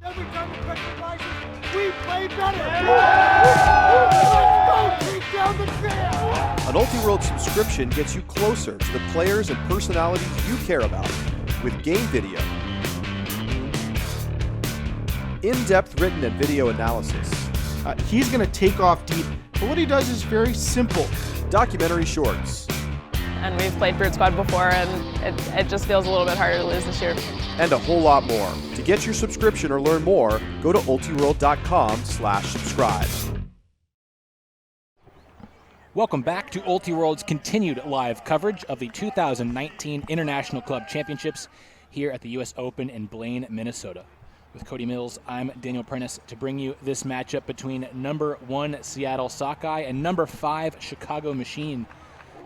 Every time the pressure rises, we play better. Let's go, take down the trail. An Ultiworld subscription gets you closer to the players and personalities you care about with game video, in-depth written and video analysis, He's going to take off deep, but what he does is very simple. documentary shorts, And we've played Brute Squad before, and it just feels a little bit harder to lose this year. and a whole lot more. To get your subscription or learn more, go to ultiworld.com/subscribe. Welcome back to Ultiworld's continued live coverage of the 2019 International Club Championships here at the U.S. Open in Blaine, Minnesota. With Cody Mills, I'm Daniel Prentice to bring you this matchup between number 1 Seattle Sockeye and number 5 Chicago Machine.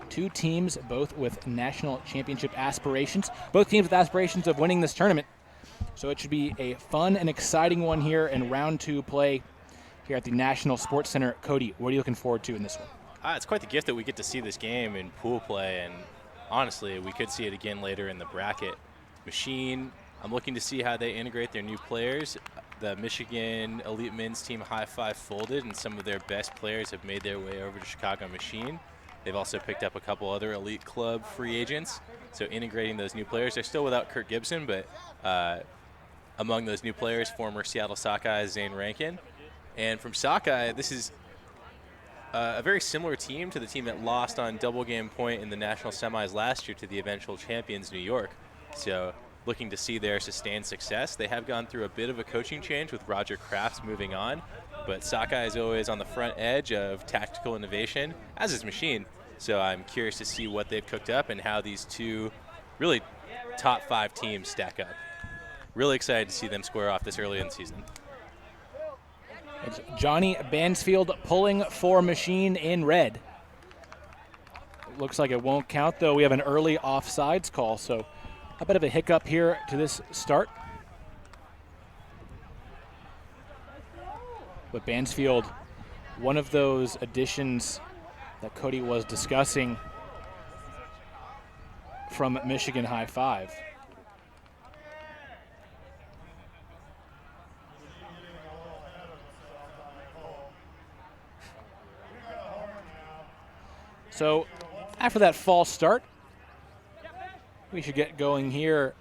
Two teams, both with national championship aspirations. Both teams with aspirations of winning this tournament. So it should be a fun and exciting one here in round 2 play here at the National Sports Center. Cody, what are you looking forward to in this one? It's quite the gift that we get to see this game in pool play, and honestly, we could see it again later in the bracket. Machine, I'm looking to see how they integrate their new players. The Michigan Elite Men's Team High Five folded, and some of their best players have made their way over to Chicago Machine. They've also picked up a couple other Elite Club free agents, so integrating those new players. They're still without Kurt Gibson, but among those new players, former Seattle Sockeye Zane Rankin. And from Sockeye, this is a very similar team to the team that lost on double game point in the national semis last year to the eventual champions New York. So looking to see their sustained success. They have gone through a bit of a coaching change with Roger Crafts moving on, but Sockeye is always on the front edge of tactical innovation, as is Machine. So I'm curious to see what they've cooked up and how these two really top 5 teams stack up. Really excited to see them square off this early in the season. It's Johnny Bansfield pulling for Machine in red. It looks like it won't count, though. We have an early offsides call, so a bit of a hiccup here to this start. But Bansfield, one of those additions that Cody was discussing from Michigan High Five. So after that false start, we should get going here.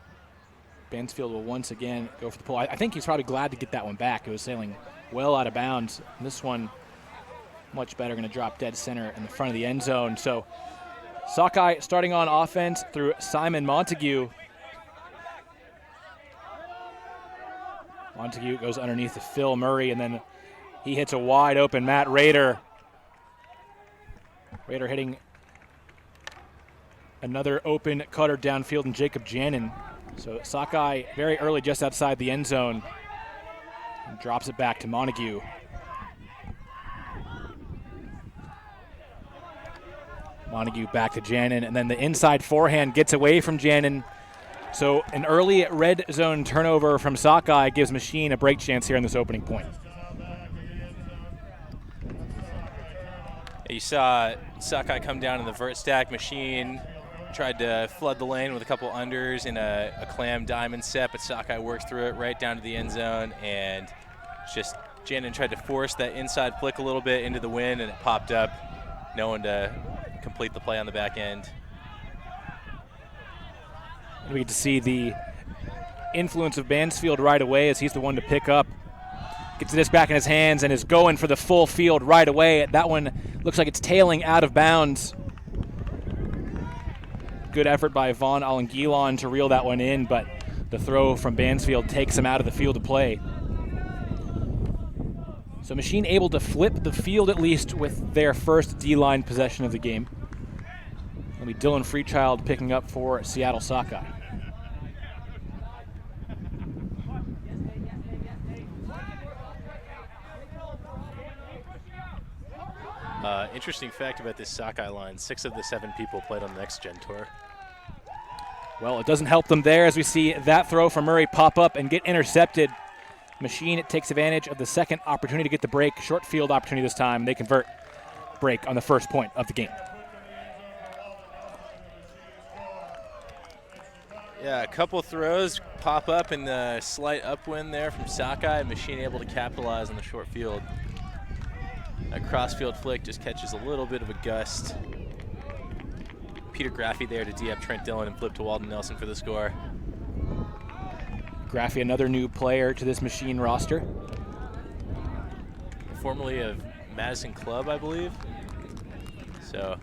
Bansfield will once again go for the pull. I think he's probably glad to get that one back. It was sailing well out of bounds. And this one, much better, going to drop dead center in the front of the end zone. So Sockeye starting on offense through Simon Montague. Montague goes underneath to Phil Murray, and then he hits a wide open Matt Rader. Rader hitting another open cutter downfield and Jacob Jannon. So Sockeye very early just outside the end zone and drops it back to Montague. Montague back to Jannon, and then the inside forehand gets away from Jannon. So an early red zone turnover from Sockeye gives Machine a break chance here in this opening point. You saw Sockeye come down in the vert stack. Machine tried to flood the lane with a couple unders in a clam diamond set, but Sockeye worked through it right down to the end zone, and just Jannon tried to force that inside flick a little bit into the wind, and it popped up. No one to complete the play on the back end. We get to see the influence of Bansfield right away as he's the one to pick up. Gets this back in his hands and is going for the full field right away. That one looks like it's tailing out of bounds. Good effort by Vaughn Alangilon to reel that one in, but the throw from Bansfield takes him out of the field of play. So Machine able to flip the field at least with their first D-line possession of the game. It'll be Dylan Freechild picking up for Seattle Sockeye. Interesting fact about this Sockeye line, 6 of the 7 people played on the Next Gen Tour. Well, it doesn't help them there as we see that throw from Murray pop up and get intercepted. Machine takes advantage of the second opportunity to get the break. Short field opportunity this time. They convert break on the first point of the game. Yeah, a couple throws pop up in the slight upwind there from Sockeye. Machine able to capitalize on the short field. A cross-field flick just catches a little bit of a gust. Peter Graffey there to D-up Trent Dillon and flip to Walden Nelson for the score. Graffey, another new player to this Machine roster. Formerly of Madison Club, I believe. So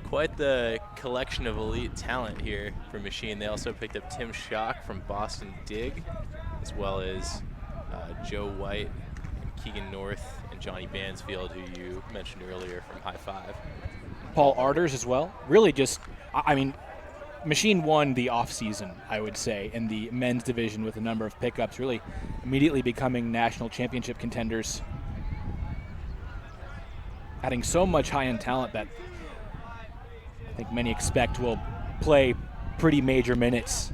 quite the collection of elite talent here for Machine. They also picked up Tim Schock from Boston Dig, as well as Joe White and Keegan North and Johnny Bansfield, who you mentioned earlier from High Five. Paul Arders as well. Really just, I mean, Machine won the offseason, I would say, in the men's division with a number of pickups, really immediately becoming national championship contenders. Adding so much high-end talent that I think many expect will play pretty major minutes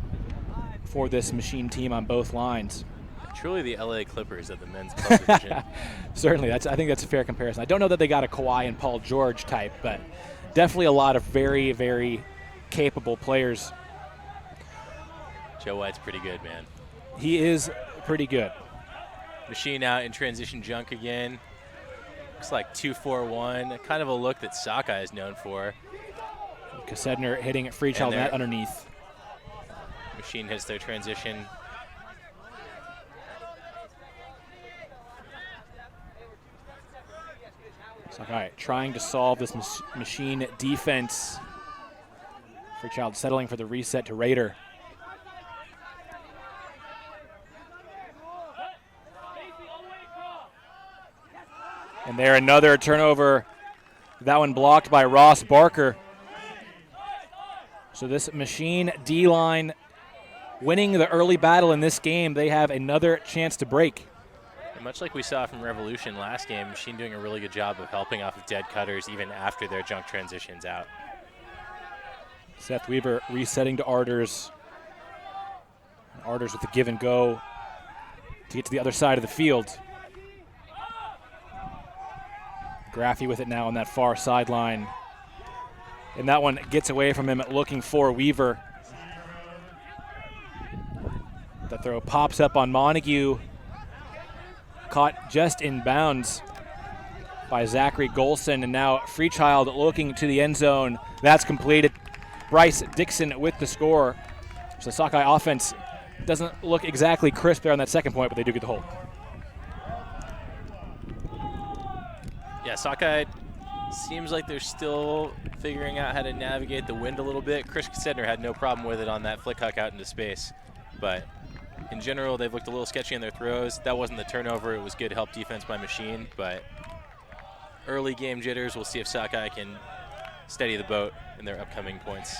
for this Machine team on both lines. Truly the LA Clippers of the men's club division. Certainly, I think that's a fair comparison. I don't know that they got a Kawhi and Paul George type, but definitely a lot of very, very capable players. Joe White's pretty good, man. He is pretty good. Machine out in transition junk again. Looks like 2-4-1, kind of a look that Sockeye is known for. Kassedner hitting Freechild net underneath. Machine hits their transition. Sockeye trying to solve this Machine defense. Freechild settling for the reset to Raider. And there another turnover. That one blocked by Ross Barker. So this Machine D-line winning the early battle in this game. They have another chance to break. And much like we saw from Revolution last game, Machine doing a really good job of helping off of dead cutters even after their junk transitions out. Seth Weaver resetting to Arders. Arders with the give and go to get to the other side of the field. Graffey with it now on that far sideline. And that one gets away from him looking for Weaver. The throw pops up on Montague. Caught just in bounds by Zachary Golson. And now Freechild looking to the end zone. That's completed. Bryce Dixon with the score. So Sockeye offense doesn't look exactly crisp there on that second point, but they do get the hold. Yeah, Sockeye seems like they're still figuring out how to navigate the wind a little bit. Chris Kassedner had no problem with it on that flick huck out into space. But in general, they've looked a little sketchy in their throws. That wasn't the turnover. It was good help defense by Machine. But early game jitters, we'll see if Sockeye can steady the boat in their upcoming points.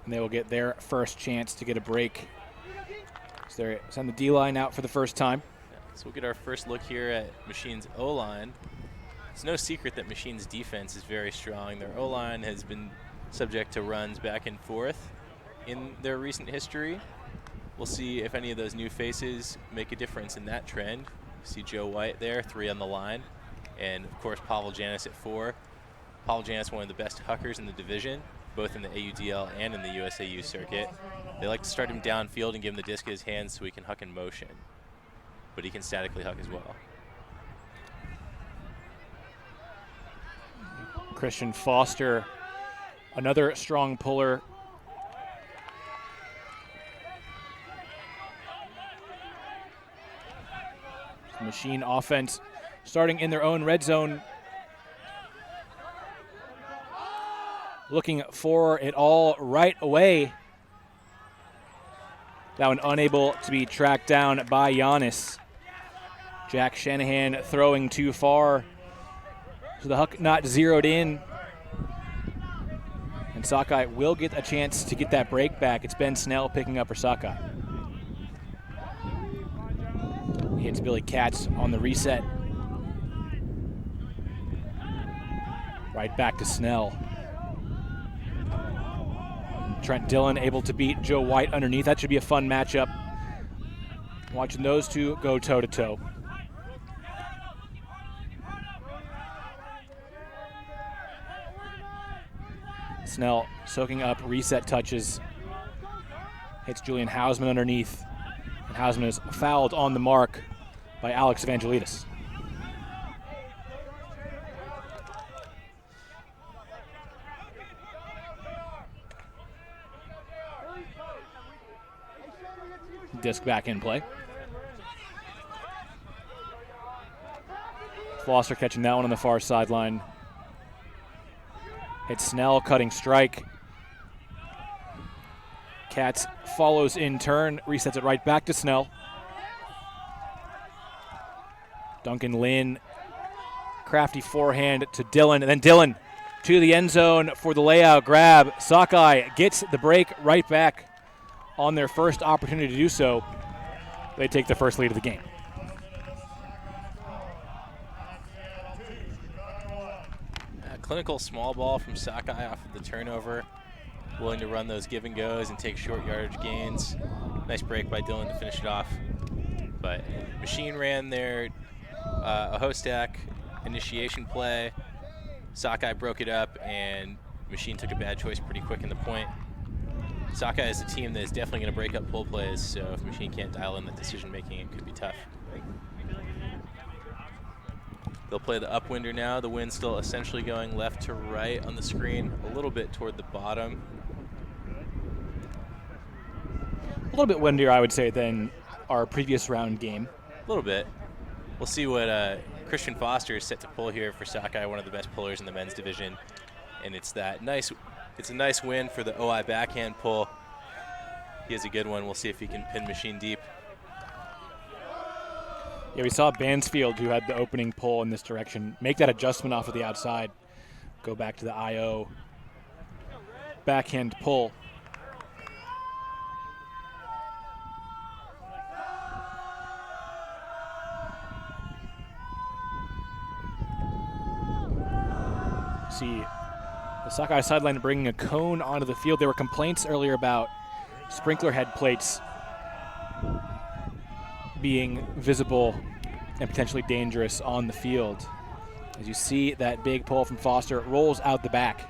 And they will get their first chance to get a break. So they send the D-line out for the first time. Yeah, so we'll get our first look here at Machine's O-line. It's no secret that Machine's defense is very strong. Their O-line has been subject to runs back and forth in their recent history. We'll see if any of those new faces make a difference in that trend. See Joe White there, 3 on the line. And, of course, Pavel Janis at 4. Pavel Janis, one of the best huckers in the division, both in the AUDL and in the USAU circuit. They like to start him downfield and give him the disc in his hands so he can huck in motion. But he can statically huck as well. Christian Foster, another strong puller. Machine offense starting in their own red zone. Looking for it all right away. That one unable to be tracked down by Giannis. Jack Shanahan throwing too far. So the huck not zeroed in. And Sockeye will get a chance to get that break back. It's Ben Snell picking up for Sockeye. He hits Billy Katz on the reset. Right back to Snell. Trent Dillon able to beat Joe White underneath. That should be a fun matchup. Watching those two go toe-to-toe. Snell soaking up reset touches. Hits Julian Hausman underneath. And Hausman is fouled on the mark by Alex Evangelidis. Disc back in play. Foster catching that one on the far sideline. Hits Snell, cutting strike. Katz follows in turn, resets it right back to Snell. Duncan Lynn, crafty forehand to Dillon, and then Dillon to the end zone for the layout grab. Sockeye gets the break right back on their first opportunity to do so. They take the first lead of the game. Clinical small ball from Sockeye off of the turnover. Willing to run those give and goes and take short yardage gains. Nice break by Dillon to finish it off. But Machine ran their a host stack initiation play. Sockeye broke it up, and Machine took a bad choice pretty quick in the point. Sockeye is a team that is definitely going to break up pull plays, so if Machine can't dial in the decision making, it could be tough. They'll play the upwinder now. The wind still essentially going left to right on the screen, a little bit toward the bottom. A little bit windier, I would say, than our previous round game. A little bit. We'll see what Christian Foster is set to pull here for Sockeye, one of the best pullers in the men's division. And it's a nice win for the OI backhand pull. He has a good one. We'll see if he can pin Machine deep. Yeah, we saw Bansfield, who had the opening pull in this direction, make that adjustment off of the outside, go back to the IO backhand pull. See the Sockeye sideline bringing a cone onto the field. There were complaints earlier about sprinkler head plates being visible and potentially dangerous on the field. As you see that big pull from Foster, it rolls out the back.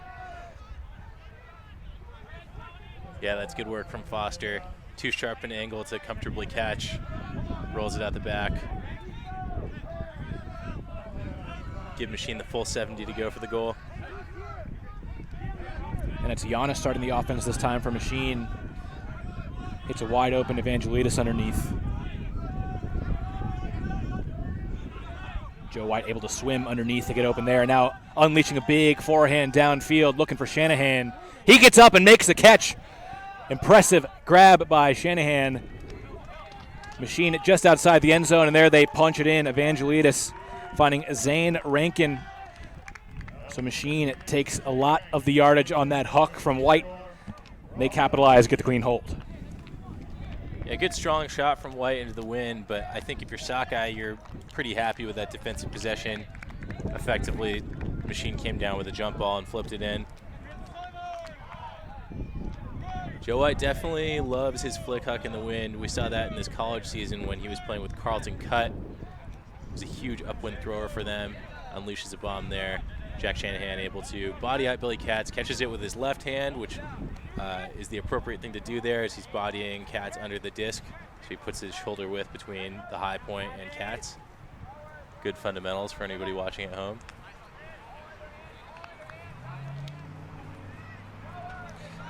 Yeah, that's good work from Foster. Too sharp an angle to comfortably catch. Rolls it out the back. Give Machine the full 70 to go for the goal. And it's Giannis starting the offense this time for Machine. It's a wide open Evangelidis underneath. Joe White able to swim underneath to get open there. Now unleashing a big forehand downfield, looking for Shanahan. He gets up and makes the catch. Impressive grab by Shanahan. Machine just outside the end zone, and there they punch it in. Evangelidis finding Zane Rankin. So Machine takes a lot of the yardage on that huck from White. They capitalize, get the clean hold. Yeah, good strong shot from White into the wind, but I think if you're Sockeye, you're pretty happy with that defensive possession. Effectively, Machine came down with a jump ball and flipped it in. Joe White definitely loves his flick huck in the wind. We saw that in his college season when he was playing with Carlton Cut. It was a huge upwind thrower for them. Unleashes a bomb there. Jack Shanahan able to body out Billy Katz, catches it with his left hand, which is the appropriate thing to do there as he's bodying Katz under the disc. So he puts his shoulder width between the high point and Katz. Good fundamentals for anybody watching at home.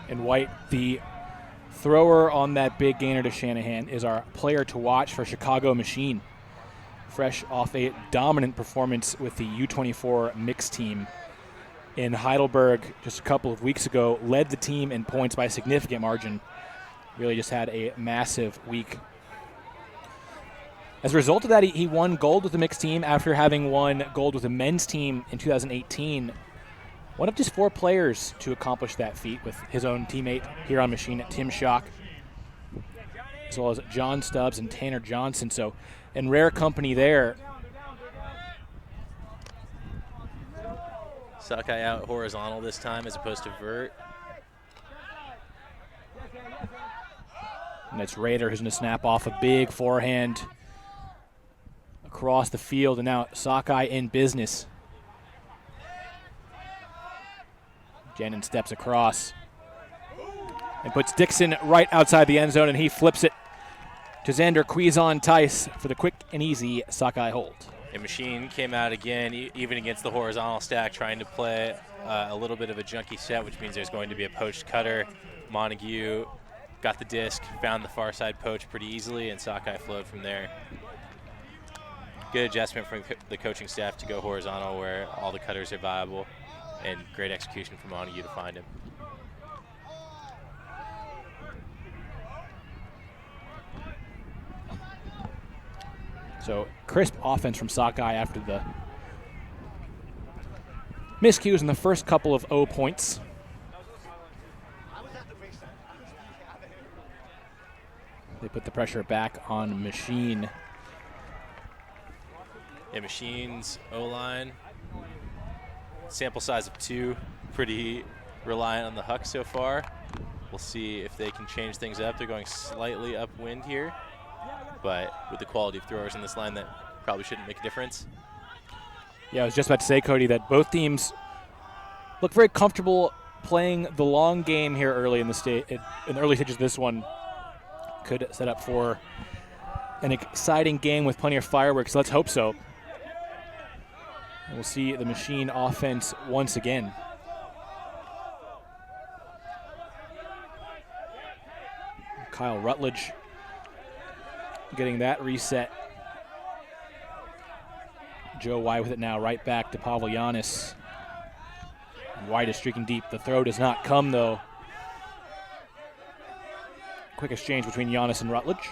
And White, the thrower on that big gainer to Shanahan, is our player to watch for Chicago Machine. Fresh off a dominant performance with the U24 mixed team in Heidelberg just a couple of weeks ago, led the team in points by a significant margin. Really just had a massive week. As a result of that, he won gold with the mixed team after having won gold with the men's team in 2018. One of just 4 players to accomplish that feat, with his own teammate here on Machine, Tim Schock, as well as John Stubbs and Tanner Johnson. So in rare company there. Sockeye out horizontal this time as opposed to vert. And it's Rader who's going to snap off a big forehand across the field, and now Sockeye in business. Jenin steps across and puts Dixon right outside the end zone, and he flips it to Xander Quizon-Tice for the quick and easy Sockeye hold. And Machine came out again, even against the horizontal stack, trying to play a little bit of a junky set, which means there's going to be a poached cutter. Montague got the disc, found the far side poach pretty easily, and Sockeye flowed from there. Good adjustment from the coaching staff to go horizontal where all the cutters are viable, and great execution from Montague to find him. So crisp offense from Sockeye after the miscues in the first couple of O points. They put the pressure back on Machine. Yeah, Machine's O-line, sample size of 2, pretty reliant on the Huck so far. We'll see if they can change things up. They're going slightly upwind here, but with the quality of throwers in this line, that probably shouldn't make a difference. Yeah, I was just about to say, Cody, that both teams look very comfortable playing the long game here early in the early stages of this one. Could set up for an exciting game with plenty of fireworks. Let's hope so. And we'll see the Machine offense once again. Kyle Rutledge getting that reset. Joe White with it now, right back to Pavlianis. White is streaking deep. The throw does not come, though. Quick exchange between Giannis and Rutledge.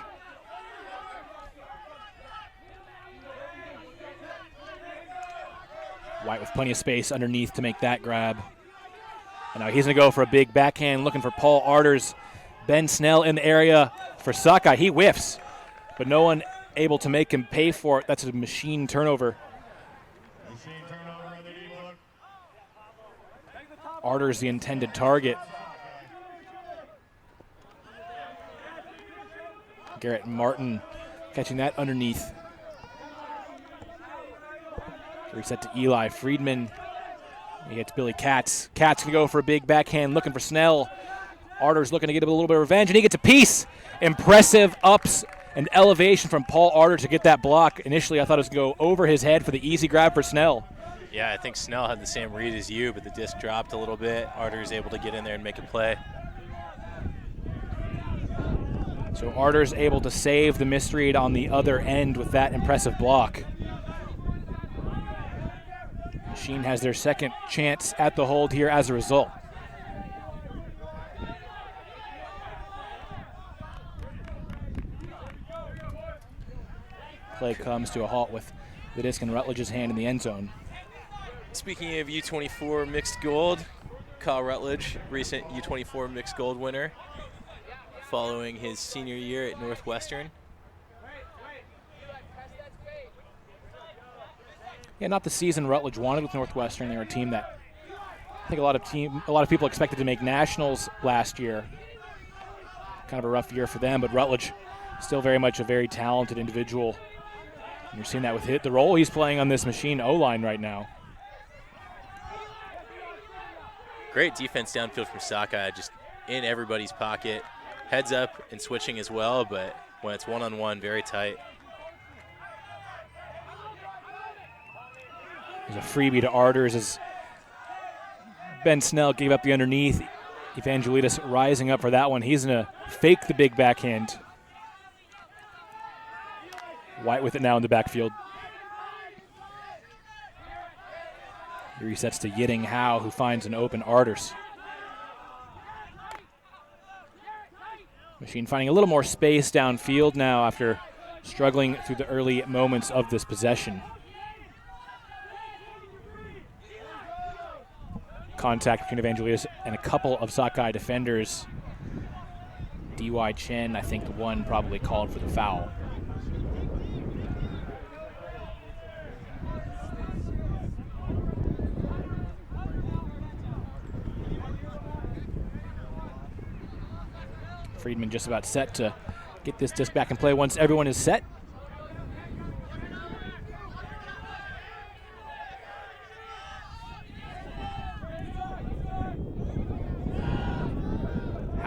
White with plenty of space underneath to make that grab. And now he's going to go for a big backhand, looking for Paul Arders. Ben Snell in the area for Sockeye. He whiffs, but no one able to make him pay for it. That's a Machine turnover. Arders the intended target. Garrett Martin catching that underneath. Reset to Eli Friedman. He hits Billy Katz. Katz going to go for a big backhand, looking for Snell. Arders looking to get a little bit of revenge, and he gets a piece. Impressive ups and elevation from Paul Arders to get that block. Initially, I thought it was going to go over his head for the easy grab for Snell. Yeah, I think Snell had the same read as you, but the disc dropped a little bit. Arders able to get in there and make a play. So Arders able to save the misread on the other end with that impressive block. Machine has their second chance at the hold here as a result. Play comes to a halt with the disc in Rutledge's hand in the end zone. Speaking of U24 mixed gold, Kyle Rutledge, recent U24 mixed gold winner, following his senior year at Northwestern. Yeah, not the season Rutledge wanted with Northwestern. They were a team that I think a lot of people expected to make nationals last year. Kind of a rough year for them, but Rutledge still very much a very talented individual. And you're seeing that with the role he's playing on this Machine O-line right now. Great defense downfield from Sockeye, just in everybody's pocket. Heads up and switching as well, but when it's one-on-one, very tight. There's a freebie to Arders as Ben Snell gave up the underneath. Evangelides rising up for that one. He's going to fake the big backhand. White with it now in the backfield. He resets to Yitting Howe, who finds an open Arders. Machine finding a little more space downfield now after struggling through the early moments of this possession. Contact between Evangelides and a couple of Sockeye defenders. D.Y. Chen, I think the one probably called for the foul. Friedman just about set to get this disc back in play once everyone is set.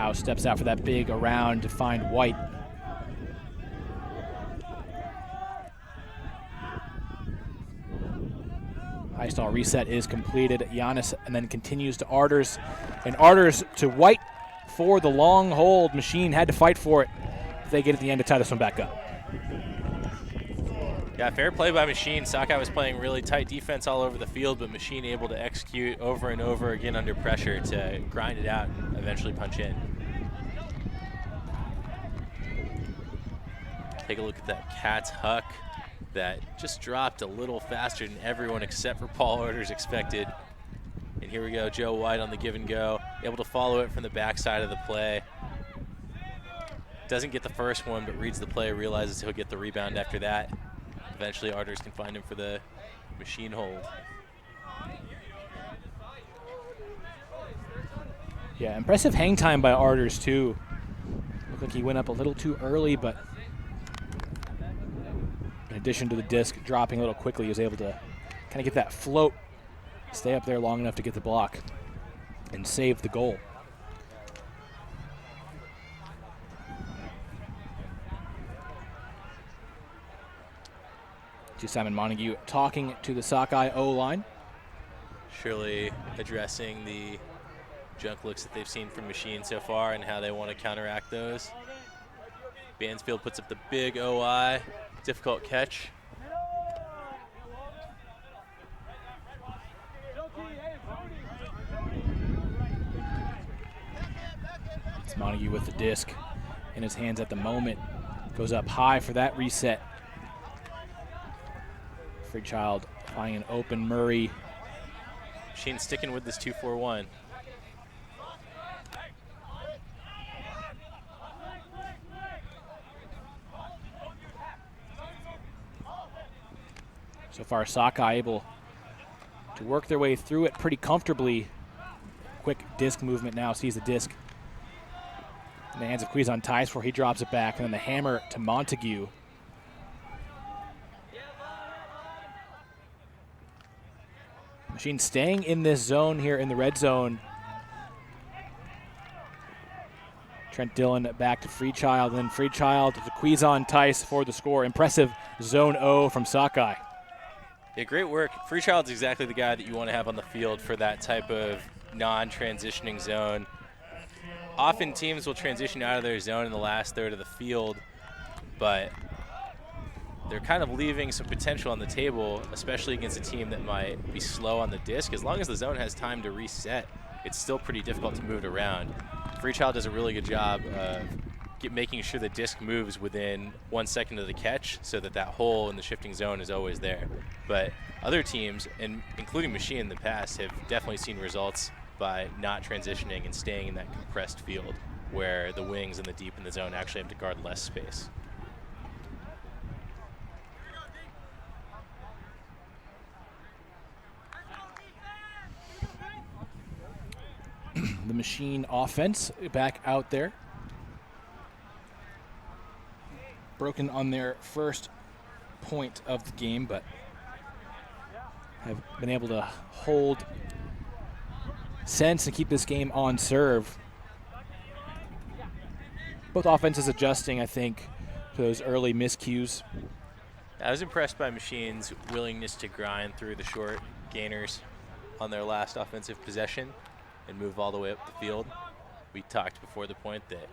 Howe steps out for that big around to find White. High stall reset is completed. Giannis and then continues to Arders. And Arders to White for the long hold. Machine had to fight for it. They get at the end to tie this one back up. Yeah, fair play by Machine. Sockeye was playing really tight defense all over the field, but Machine able to execute over and over again under pressure to grind it out and eventually punch in. Take a look at that cat's huck that just dropped a little faster than everyone except for Paul Arders expected. And here we go, Joe White on the give and go, able to follow it from the backside of the play. Doesn't get the first one, but reads the play, realizes he'll get the rebound after that. Eventually, Arders can find him for the Machine hold. Yeah, impressive hang time by Arders, too. Looked like he went up a little too early, but in addition to the disc dropping a little quickly, he was able to kind of get that float, stay up there long enough to get the block, and save the goal. Simon Montague talking to the Sockeye O-line. Surely addressing the junk looks that they've seen from Machine so far and how they want to counteract those. Bansfield puts up the big OI, difficult catch. It's Montague with the disc in his hands at the moment. Goes up high for that reset. Freechild finding an open Murray. Machine sticking with this 2-4-1. So far, Sockeye able to work their way through it pretty comfortably. Quick disc movement now, sees the disc in the hands of Quizon Tice before he drops it back, and then the hammer to Montague. Machine staying in this zone here in the red zone. Trent Dillon back to Freechild, and then Freechild to Quizon Tice for the score. Impressive zone O from Sockeye. Yeah, great work. Freechild's exactly the guy that you want to have on the field for that type of non-transitioning zone. Often teams will transition out of their zone in the last third of the field, but they're kind of leaving some potential on the table, especially against a team that might be slow on the disc. As long as the zone has time to reset, it's still pretty difficult to move it around. Freechild does a really good job of making sure the disc moves within 1 second of the catch so that that hole in the shifting zone is always there. But other teams, and including Machine in the past, have definitely seen results by not transitioning and staying in that compressed field where the wings and the deep in the zone actually have to guard less space. The Machine offense back out there. Broken on their first point of the game, but have been able to hold sense and keep this game on serve. Both offenses adjusting, I think, to those early miscues. I was impressed by Machine's willingness to grind through the short gainers on their last offensive possession and move all the way up the field. We talked before the point that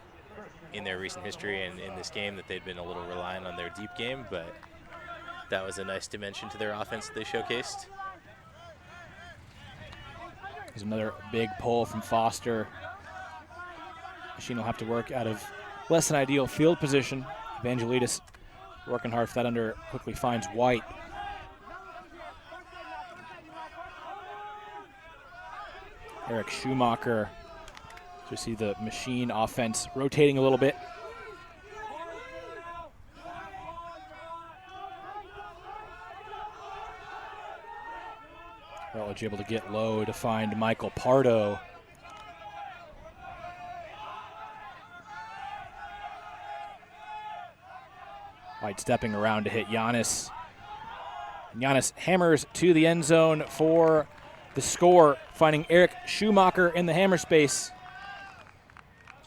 in their recent history and in this game that they'd been a little reliant on their deep game, but that was a nice dimension to their offense that they showcased. There's another big pull from Foster. Machine will have to work out of less than ideal field position. Evangelidis working hard for that under, quickly finds White. Eric Schumacher. So you see the Machine offense rotating a little bit. Rutledge able to get low to find Michael Pardo. White stepping around to hit Giannis. And Giannis hammers to the end zone for the score, finding Eric Schumacher in the hammer space.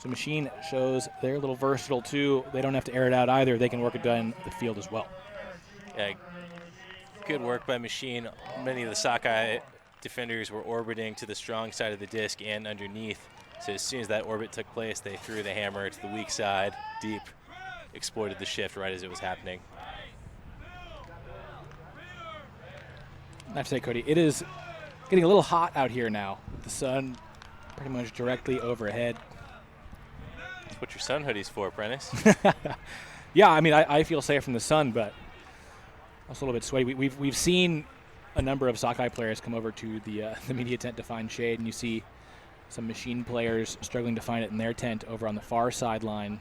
So Machine shows they're a little versatile too. They don't have to air it out either. They can work it down the field as well. Yeah, good work by Machine. Many of the Sockeye defenders were orbiting to the strong side of the disc and underneath. So as soon as that orbit took place, they threw the hammer to the weak side, deep, exploited the shift right as it was happening. I have to say, Cody, it is getting a little hot out here now. The sun pretty much directly overhead. That's what your sun hoodie's for, Prentice. Yeah, I mean, I feel safe from the sun, but also a little bit sweaty. We've seen a number of Sockeye players come over to the media tent to find shade, and you see some Machine players struggling to find it in their tent over on the far sideline.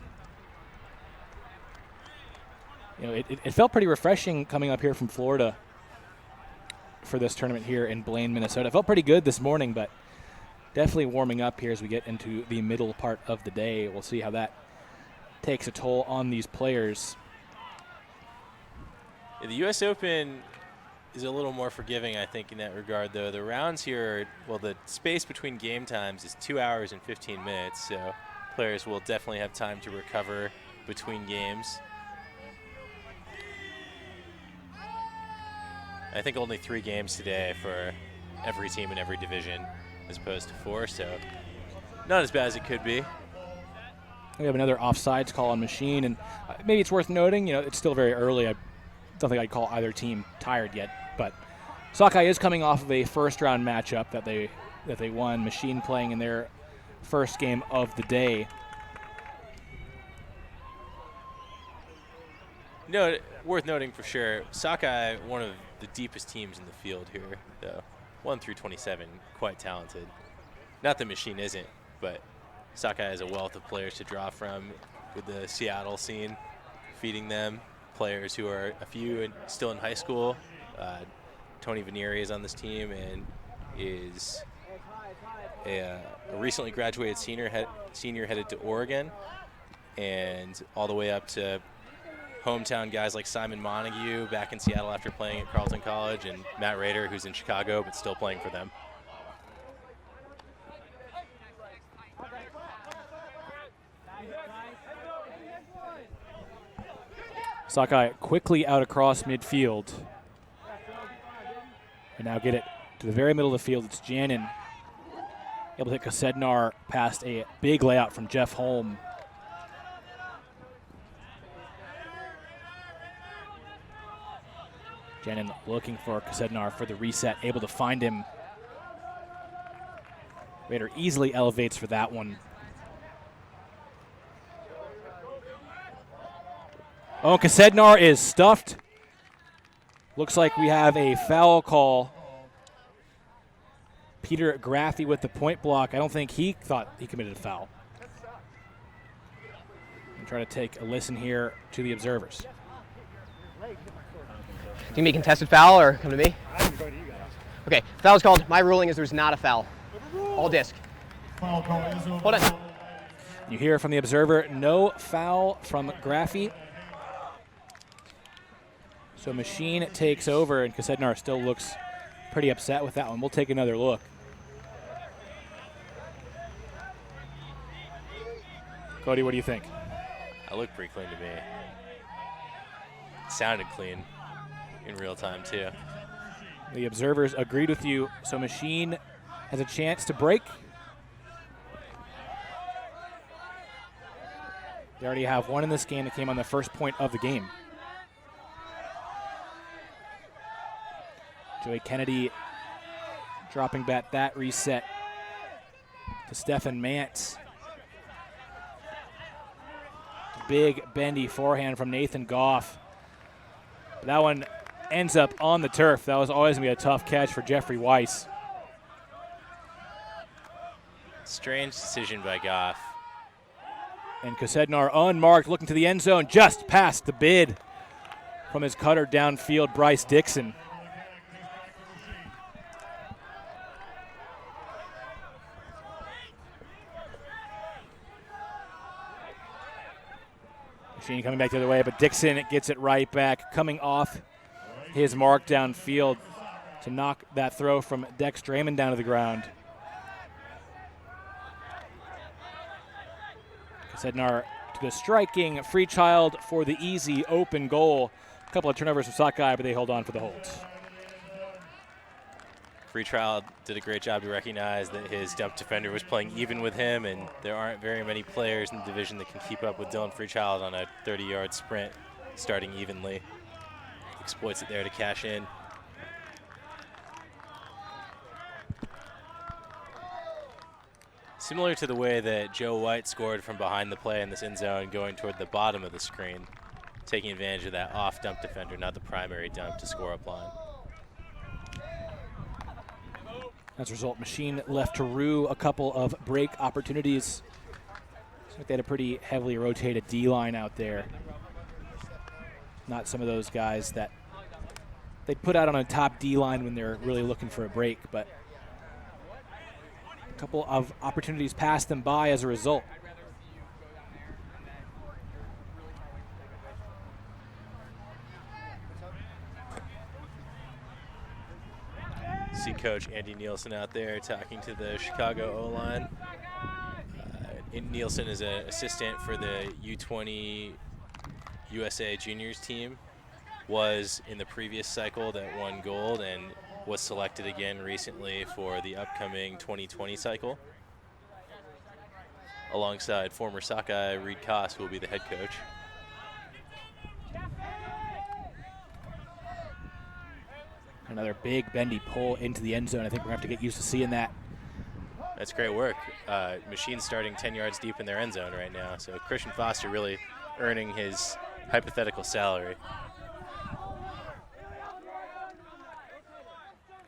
You know, it felt pretty refreshing coming up here from Florida for this tournament here in Blaine, Minnesota. It felt pretty good this morning, but definitely warming up here as we get into the middle part of the day. We'll see how that takes a toll on these players. Yeah, the U.S. Open is a little more forgiving, I think, in that regard, though. The rounds here, well, the space between game times is 2 hours and 15 minutes, so players will definitely have time to recover between games. I think only 3 games today for every team in every division as opposed to 4, so not as bad as it could be. We have another offsides call on Machine, and maybe it's worth noting, you know, it's still very early. I don't think I'd call either team tired yet, but Sockeye is coming off of a first-round matchup that they won. Machine playing in their first game of the day. No, worth noting for sure, Sockeye, one of the deepest teams in the field here, though. 1 through 27, quite talented. Not that Machine isn't, but Sockeye has a wealth of players to draw from with the Seattle scene, feeding them. Players who are a few still in high school. Tony Vanieri is on this team and is a recently graduated senior headed to Oregon, and all the way up to hometown guys like Simon Montague back in Seattle after playing at Carleton College, and Matt Rader, who's in Chicago but still playing for them. Sockeye quickly out across midfield. And now get it to the very middle of the field. It's Janin able to hit Kosednar past a big layout from Jeff Holm. Janin looking for Kosednar for the reset, able to find him. Rader easily elevates for that one. Oh, Kosednar is stuffed. Looks like we have a foul call. Peter Graffi with the point block. I don't think he thought he committed a foul. And try to take a listen here to the observers. Do you mean contested foul or come to me? Okay, foul is called. My ruling is there's not a foul. All disc. Hold on. You hear from the observer, no foul from Graffi. So Machine takes over, and Kosednar still looks pretty upset with that one. We'll take another look. Cody, what do you think? That looked pretty clean to me. It sounded clean in real time, too. The observers agreed with you, so Machine has a chance to break. They already have one in this game that came on the first point of the game. Joey Kennedy dropping back that reset to Stefan Mantz. Big bendy forehand from Nathan Goff. But that one ends up on the turf. That was always going to be a tough catch for Jeffrey Weiss. Strange decision by Goff. And Kosednar unmarked, looking to the end zone, just past the bid from his cutter downfield, Bryce Dixon. Machine coming back the other way, but Dixon gets it right back, coming off his mark downfield to knock that throw from Dex Draymond down to the ground. Sednar to the striking free child for the easy open goal. A couple of turnovers from Sockeye, but they hold on for the holds. Freechild did a great job to recognize that his dump defender was playing even with him, and there aren't very many players in the division that can keep up with Dylan Freechild on a 30-yard sprint starting evenly. Exploits it there to cash in. Similar to the way that Joe White scored from behind the play in this end zone, going toward the bottom of the screen, taking advantage of that off dump defender, not the primary dump, to score up line. As a result, Machine left to rue a couple of break opportunities. Looks like they had a pretty heavily rotated D-line out there. Not some of those guys that they'd put out on a top D-line when they're really looking for a break, but a couple of opportunities passed them by as a result. See Coach Andy Nielsen out there talking to the Chicago O-line. Nielsen is an assistant for the U20 USA Juniors team, was in the previous cycle that won gold and was selected again recently for the upcoming 2020 cycle, alongside former Sockeye Reed Koss, who will be the head coach. Another big bendy pull into the end zone. I think we're going to have to get used to seeing that. That's great work. Machine starting 10 yards deep in their end zone right now. So Christian Foster really earning his hypothetical salary.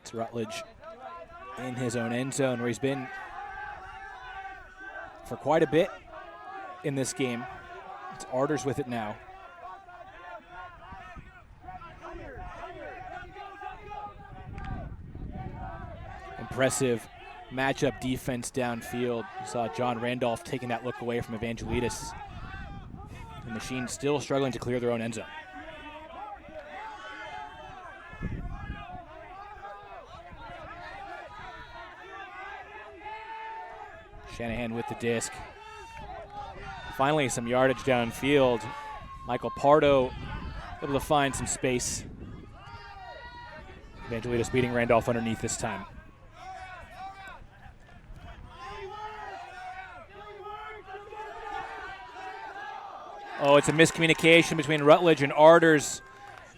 It's Rutledge in his own end zone where he's been for quite a bit in this game. It's Arders with it now. Impressive matchup defense downfield. You saw John Randolph taking that look away from Evangelides. The Machine still struggling to clear their own end zone. Shanahan with the disc. Finally some yardage downfield. Michael Pardo able to find some space. Evangelides beating Randolph underneath this time. Oh, it's a miscommunication between Rutledge and Arders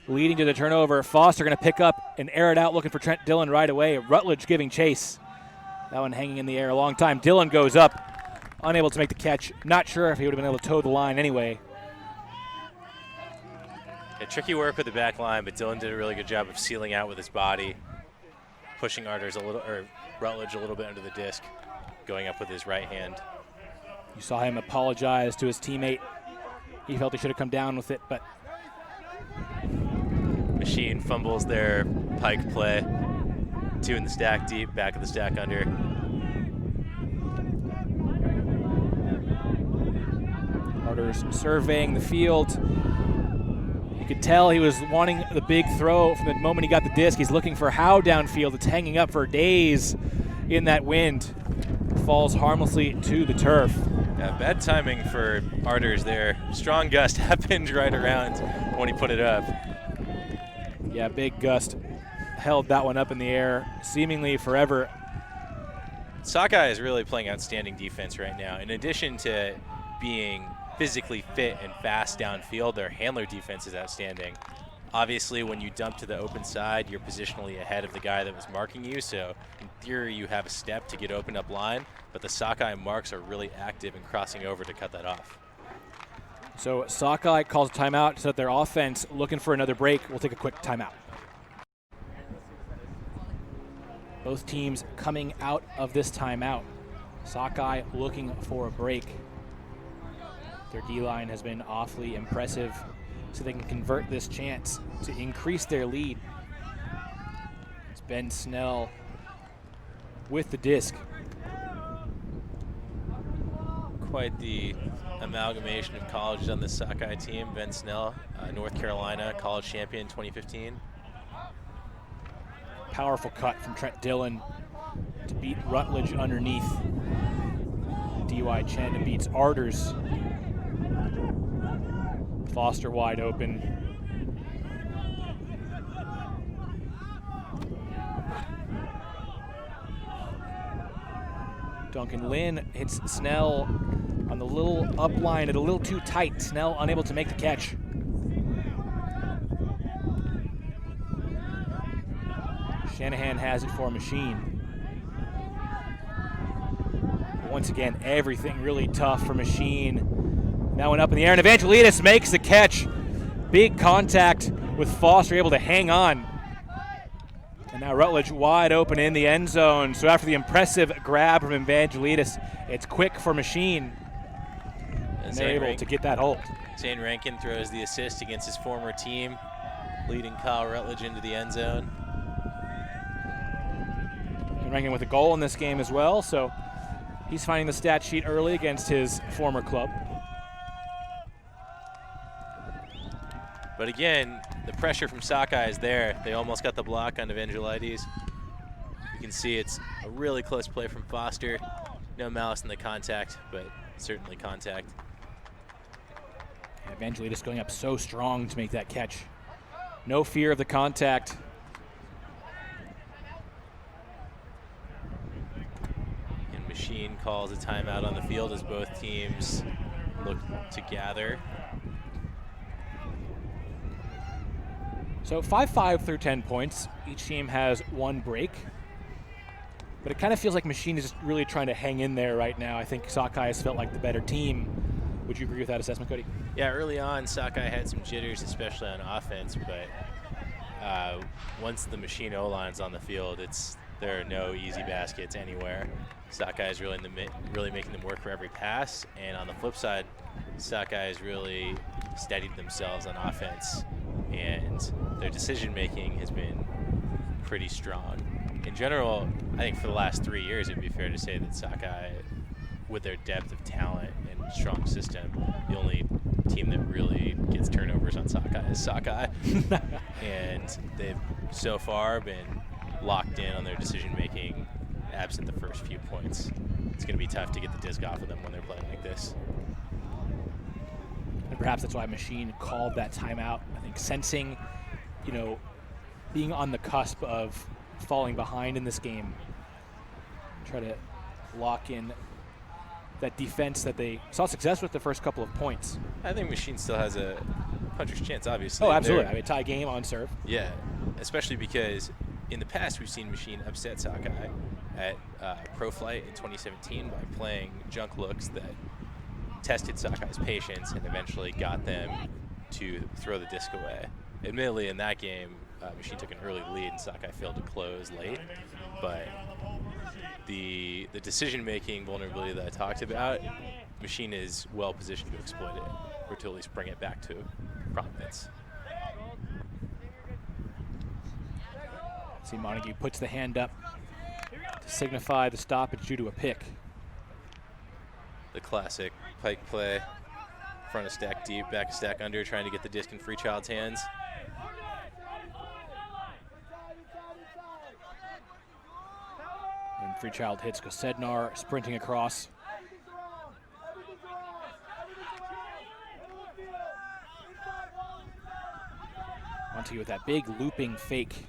leading to the turnover. Foster going to pick up and air it out looking for Trent Dillon right away. Rutledge giving chase. That one hanging in the air a long time. Dillon goes up, unable to make the catch. Not sure if he would have been able to toe the line anyway. Yeah, tricky work with the back line, but Dillon did a really good job of sealing out with his body, pushing Arders a little, or Rutledge a little bit under the disc, going up with his right hand. You saw him apologize to his teammate. He felt he should have come down with it, but Machine fumbles their pike play. 2 in the stack deep, back of the stack under. Arders surveying the field. You could tell he was wanting the big throw from the moment he got the disc. He's looking for how downfield. It's hanging up for days in that wind. Falls harmlessly to the turf. Yeah, bad timing for Arders there. Strong gust happened right around when he put it up. Yeah, big gust held that one up in the air seemingly forever. Sockeye is really playing outstanding defense right now. In addition to being physically fit and fast downfield, their handler defense is outstanding. Obviously, when you dump to the open side, you're positionally ahead of the guy that was marking you, so in theory you have a step to get open up line, but the Sockeye marks are really active in crossing over to cut that off. So Sockeye calls a timeout so that their offense looking for another break. We'll take a quick timeout. Both teams coming out of this timeout. Sockeye looking for a break. Their D-line has been awfully impressive, so they can convert this chance to increase their lead. It's Ben Snell with the disc. Quite the amalgamation of colleges on this Sockeye team. Ben Snell, North Carolina college champion 2015. Powerful cut from Trent Dillon to beat Rutledge underneath. D.Y. Chen beats Arders Foster wide open. Duncan Lynn hits Snell on the little up line, a little too tight. Snell unable to make the catch. Shanahan has it for Machine. Once again, everything really tough for Machine. That one up in the air, and Evangelidis makes the catch. Big contact with Foster, able to hang on. And now Rutledge wide open in the end zone. So after the impressive grab from Evangelidis, it's quick for Machine. And they're able to get that hold. Zane Rankin throws the assist against his former team, leading Kyle Rutledge into the end zone. And Rankin with a goal in this game as well, so he's finding the stat sheet early against his former club. But again, the pressure from Sockeye is there. They almost got the block on Evangelidis. You can see it's a really close play from Foster. No malice in the contact, but certainly contact. Evangelidis going up so strong to make that catch. No fear of the contact. And Machine calls a timeout on the field as both teams look to gather. So 5-5 through 10 points. Each team has one break. But it kind of feels like Machine is just really trying to hang in there right now. I think Sockeye has felt like the better team. Would you agree with that assessment, Cody? Yeah, early on, Sockeye had some jitters, especially on offense, but once the Machine O-line's on the field, there are no easy baskets anywhere. Sockeye is really making them work for every pass, and on the flip side, Sockeye has really steadied themselves on offense, and their decision-making has been pretty strong. In general, I think for the last 3 years, it'd be fair to say that Sockeye, with their depth of talent and strong system, the only team that really gets turnovers on Sockeye is Sockeye. And they've so far been locked in on their decision-making absent the first few points. It's going to be tough to get the disc off of them when they're playing like this. And perhaps that's why Machine called that timeout. I think sensing, being on the cusp of falling behind in this game, try to lock in that defense that they saw success with the first couple of points. I think Machine still has a puncher's chance, obviously. Oh, absolutely. Tie game on serve. Yeah, especially because in the past we've seen Machine upset Sockeye at Pro Flight in 2017 by playing junk looks that tested Sockeye's patience and eventually got them to throw the disc away. Admittedly, in that game, Machine took an early lead and Sockeye failed to close late, but the decision-making vulnerability that I talked about, Machine is well positioned to exploit it, or to at least bring it back to prominence. See, Montague puts the hand up to signify the stoppage due to a pick. The classic pike play, front of stack deep, back of stack under, trying to get the disc in Freechild's hands. And Freechild hits Kosednar, sprinting across. Montague with that big looping fake.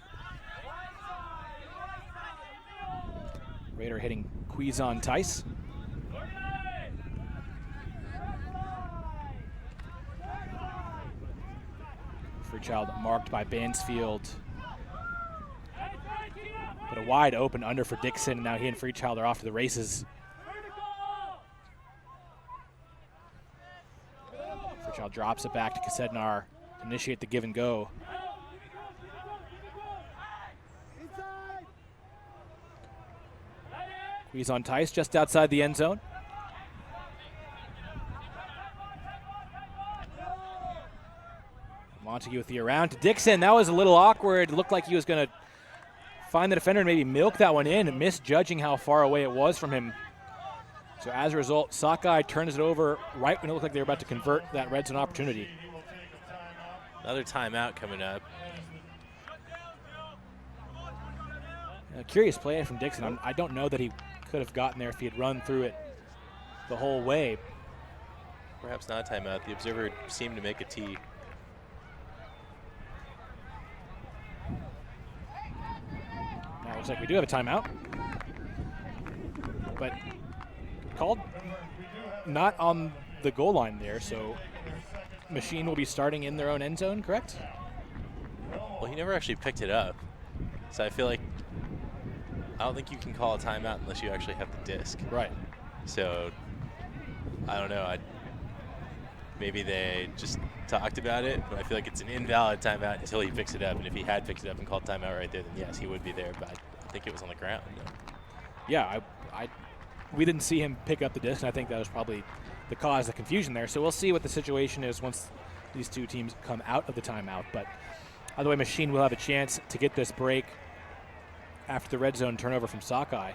Raider hitting Quizon Tice. Freechild marked by Bansfield. But a wide open under for Dixon, and now he and Freechild are off to the races. Freechild drops it back to Kosednar to initiate the give and go. Quizon Tice just outside the end zone. Montague with the around to Dixon. That was a little awkward. It looked like he was going to find the defender and maybe milk that one in, misjudging how far away it was from him. So as a result, Sockeye turns it over right when it looked like they were about to convert that red zone opportunity. Another timeout coming up. A curious play from Dixon. I don't know that he could have gotten there if he had run through it the whole way. Perhaps not a timeout. The observer seemed to make a tee. Now it looks like we do have a timeout, but called not on the goal line there, so Machine will be starting in their own end zone, correct? Well, he never actually picked it up, so I feel like I don't think you can call a timeout unless you actually have the disc. Right. So I don't know. Maybe they just talked about it, but I feel like it's an invalid timeout until he picks it up. And if he had picked it up and called timeout right there, then yes, he would be there. But I think it was on the ground. Yeah, we didn't see him pick up the disc, and I think that was probably the cause of confusion there. So we'll see what the situation is once these two teams come out of the timeout. But either way, Machine will have a chance to get this break after the red zone turnover from Sockeye.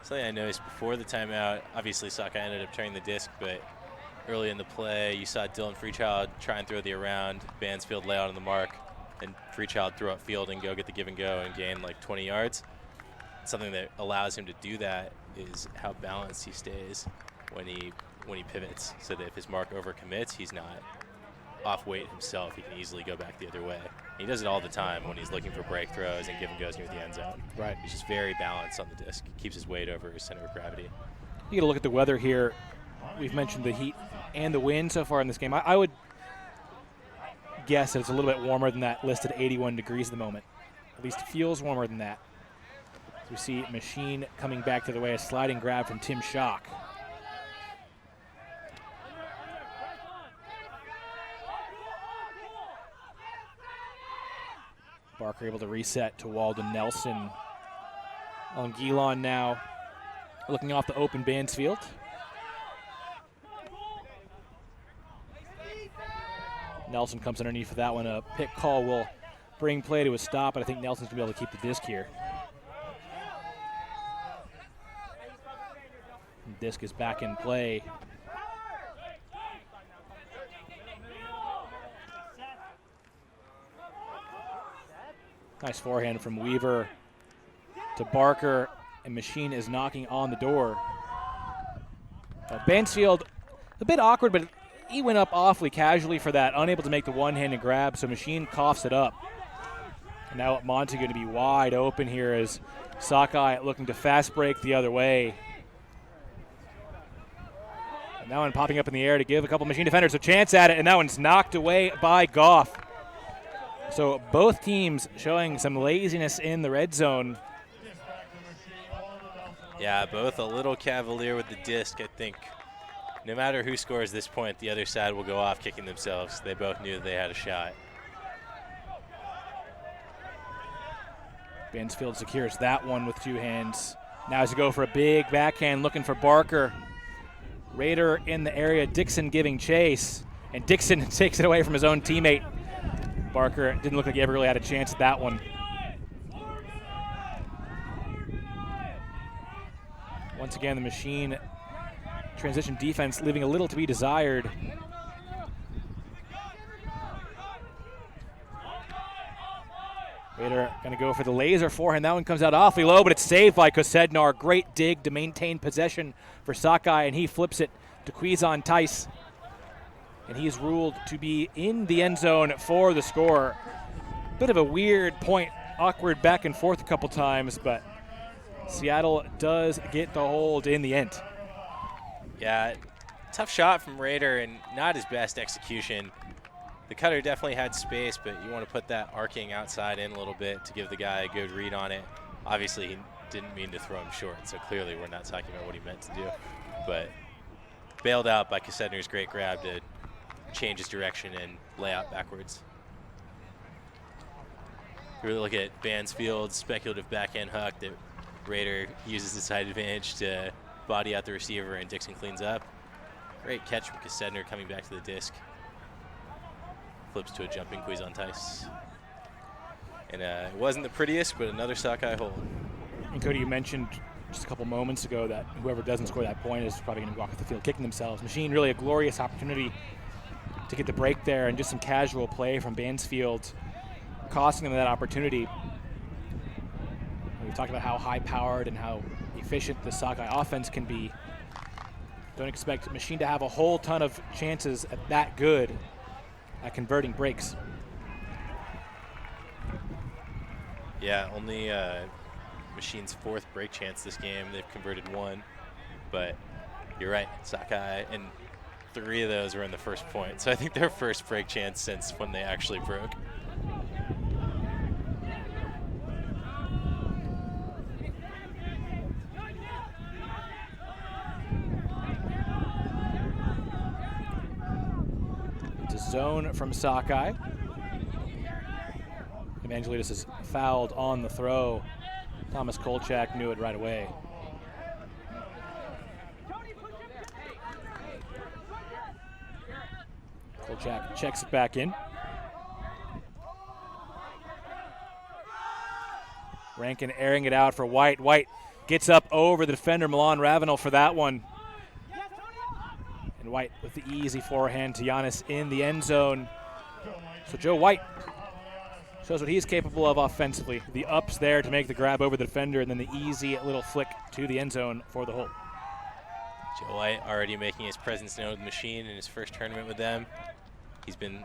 Something I noticed before the timeout, obviously Sockeye ended up turning the disc, but early in the play, you saw Dylan Freechild try and throw the around, Bansfield lay out on the mark, and Freechild throw upfield and go get the give and go and gain like 20 yards. Something that allows him to do that is how balanced he stays when he pivots, so that if his mark overcommits, he's not off weight himself. He can easily go back the other way. He does it all the time when he's looking for break throws and give and goes near the end zone. Right. He's just very balanced on the disc. Keeps his weight over his center of gravity. You got to look at the weather here. We've mentioned the heat and the wind so far in this game. I would guess that it's a little bit warmer than that listed 81 degrees at the moment. At least it feels warmer than that. So we see Machine coming back to the way, a sliding grab from Tim Schock. Barker able to reset to Walden Nelson. On Gilon now, looking off the open Bansfield. Nelson comes underneath for that one. A pick call will bring play to a stop, but I think Nelson's going to be able to keep the disc here. Disc is back in play. Nice forehand from Weaver to Barker, and Machine is knocking on the door. Bansfield, a bit awkward, but he went up awfully casually for that, unable to make the one-handed grab, so Machine coughs it up. And now Monty going to be wide open here as Sockeye looking to fast break the other way. And that one popping up in the air to give a couple Machine defenders a chance at it, and that one's knocked away by Goff. So both teams showing some laziness in the red zone. Yeah, both a little cavalier with the disc. I think no matter who scores this point, the other side will go off kicking themselves. They both knew they had a shot. Bansfield secures that one with two hands. Now has to go for a big backhand, looking for Barker. Raider in the area, Dixon giving chase, and Dixon takes it away from his own teammate. Barker didn't look like he ever really had a chance at that one. Once again, the Machine transition defense leaving a little to be desired. Raider going to go for the laser forehand. That one comes out awfully low, but it's saved by Kosednar. Great dig to maintain possession for Sockeye, and he flips it to Quizon Tice. And he's ruled to be in the end zone for the score. Bit of a weird point, awkward back and forth a couple times, but Seattle does get the hold in the end. Yeah, tough shot from Raider and not his best execution. The cutter definitely had space, but you want to put that arcing outside in a little bit to give the guy a good read on it. Obviously, he didn't mean to throw him short, so clearly we're not talking about what he meant to do. But bailed out by Kosedner's great grab to change his direction and lay out backwards. Really look at Bansfield's speculative backhand hook that Raider uses the side advantage to body out the receiver, and Dixon cleans up. Great catch from Kosedner coming back to the disc. Flips to a jumping Quizon Tice. And it wasn't the prettiest, but another Sockeye hold. And Cody, you mentioned just a couple moments ago that whoever doesn't score that point is probably going to walk off the field kicking themselves. Machine, really a glorious opportunity to get the break there, and just some casual play from Bansfield costing them that opportunity. We talked about how high-powered and how efficient the Sockeye offense can be. Don't expect Machine to have a whole ton of chances at that good at converting breaks. Yeah, only Machine's 4th break chance this game. They've converted 1, but you're right, Sockeye, and 3 of those were in the first point. So I think their first break chance since when they actually broke. It's a zone from Sockeye. Evangelides is fouled on the throw. Thomas Kolchak knew it right away. Kolchak checks it back in. Rankin airing it out for White. White gets up over the defender, Milan Ravenel, for that one. And White with the easy forehand to Giannis in the end zone. So Joe White shows what he's capable of offensively. The ups there to make the grab over the defender, and then the easy little flick to the end zone for the hole. Joe White already making his presence known with the Machine in his first tournament with them. He's been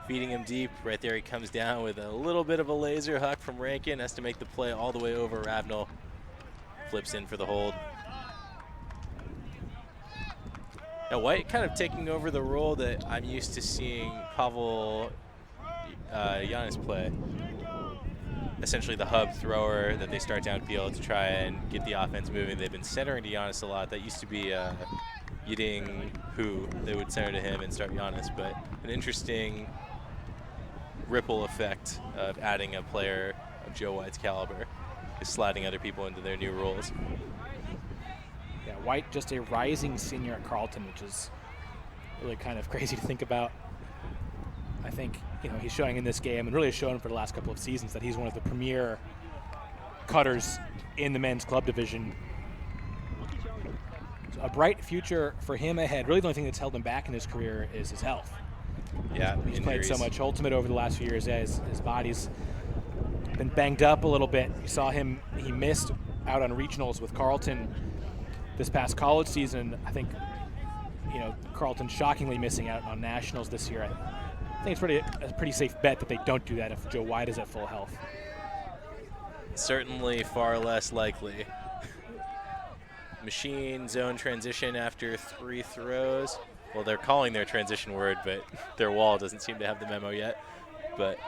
feeding him deep. Right there he comes down with a little bit of a laser huck from Rankin. Has to make the play all the way over. Ravenel flips in for the hold. Now White kind of taking over the role that I'm used to seeing Pavel Giannis play. Essentially the hub thrower that they start downfield to try and get the offense moving. They've been centering to Giannis a lot. That used to be Yiding Hu. They would center to him and start Giannis, but an interesting ripple effect of adding a player of Joe White's caliber is sliding other people into their new roles. Yeah, White just a rising senior at Carleton, which is really kind of crazy to think about. I think, you know, he's showing in this game, and really has shown for the last couple of seasons, that he's one of the premier cutters in the men's club division. So a bright future for him ahead. Really the only thing that's held him back in his career is his health. Yeah, he's played so much Ultimate over the last few years. His body's been banged up a little bit. You saw him, he missed out on regionals with Carleton this past college season. I think, you know, Carleton shockingly missing out on nationals this year. I think it's a pretty safe bet that they don't do that if Joe White is at full health. Certainly far less likely. Machine zone transition after 3 throws. Well, they're calling their transition word, but their wall doesn't seem to have the memo yet. But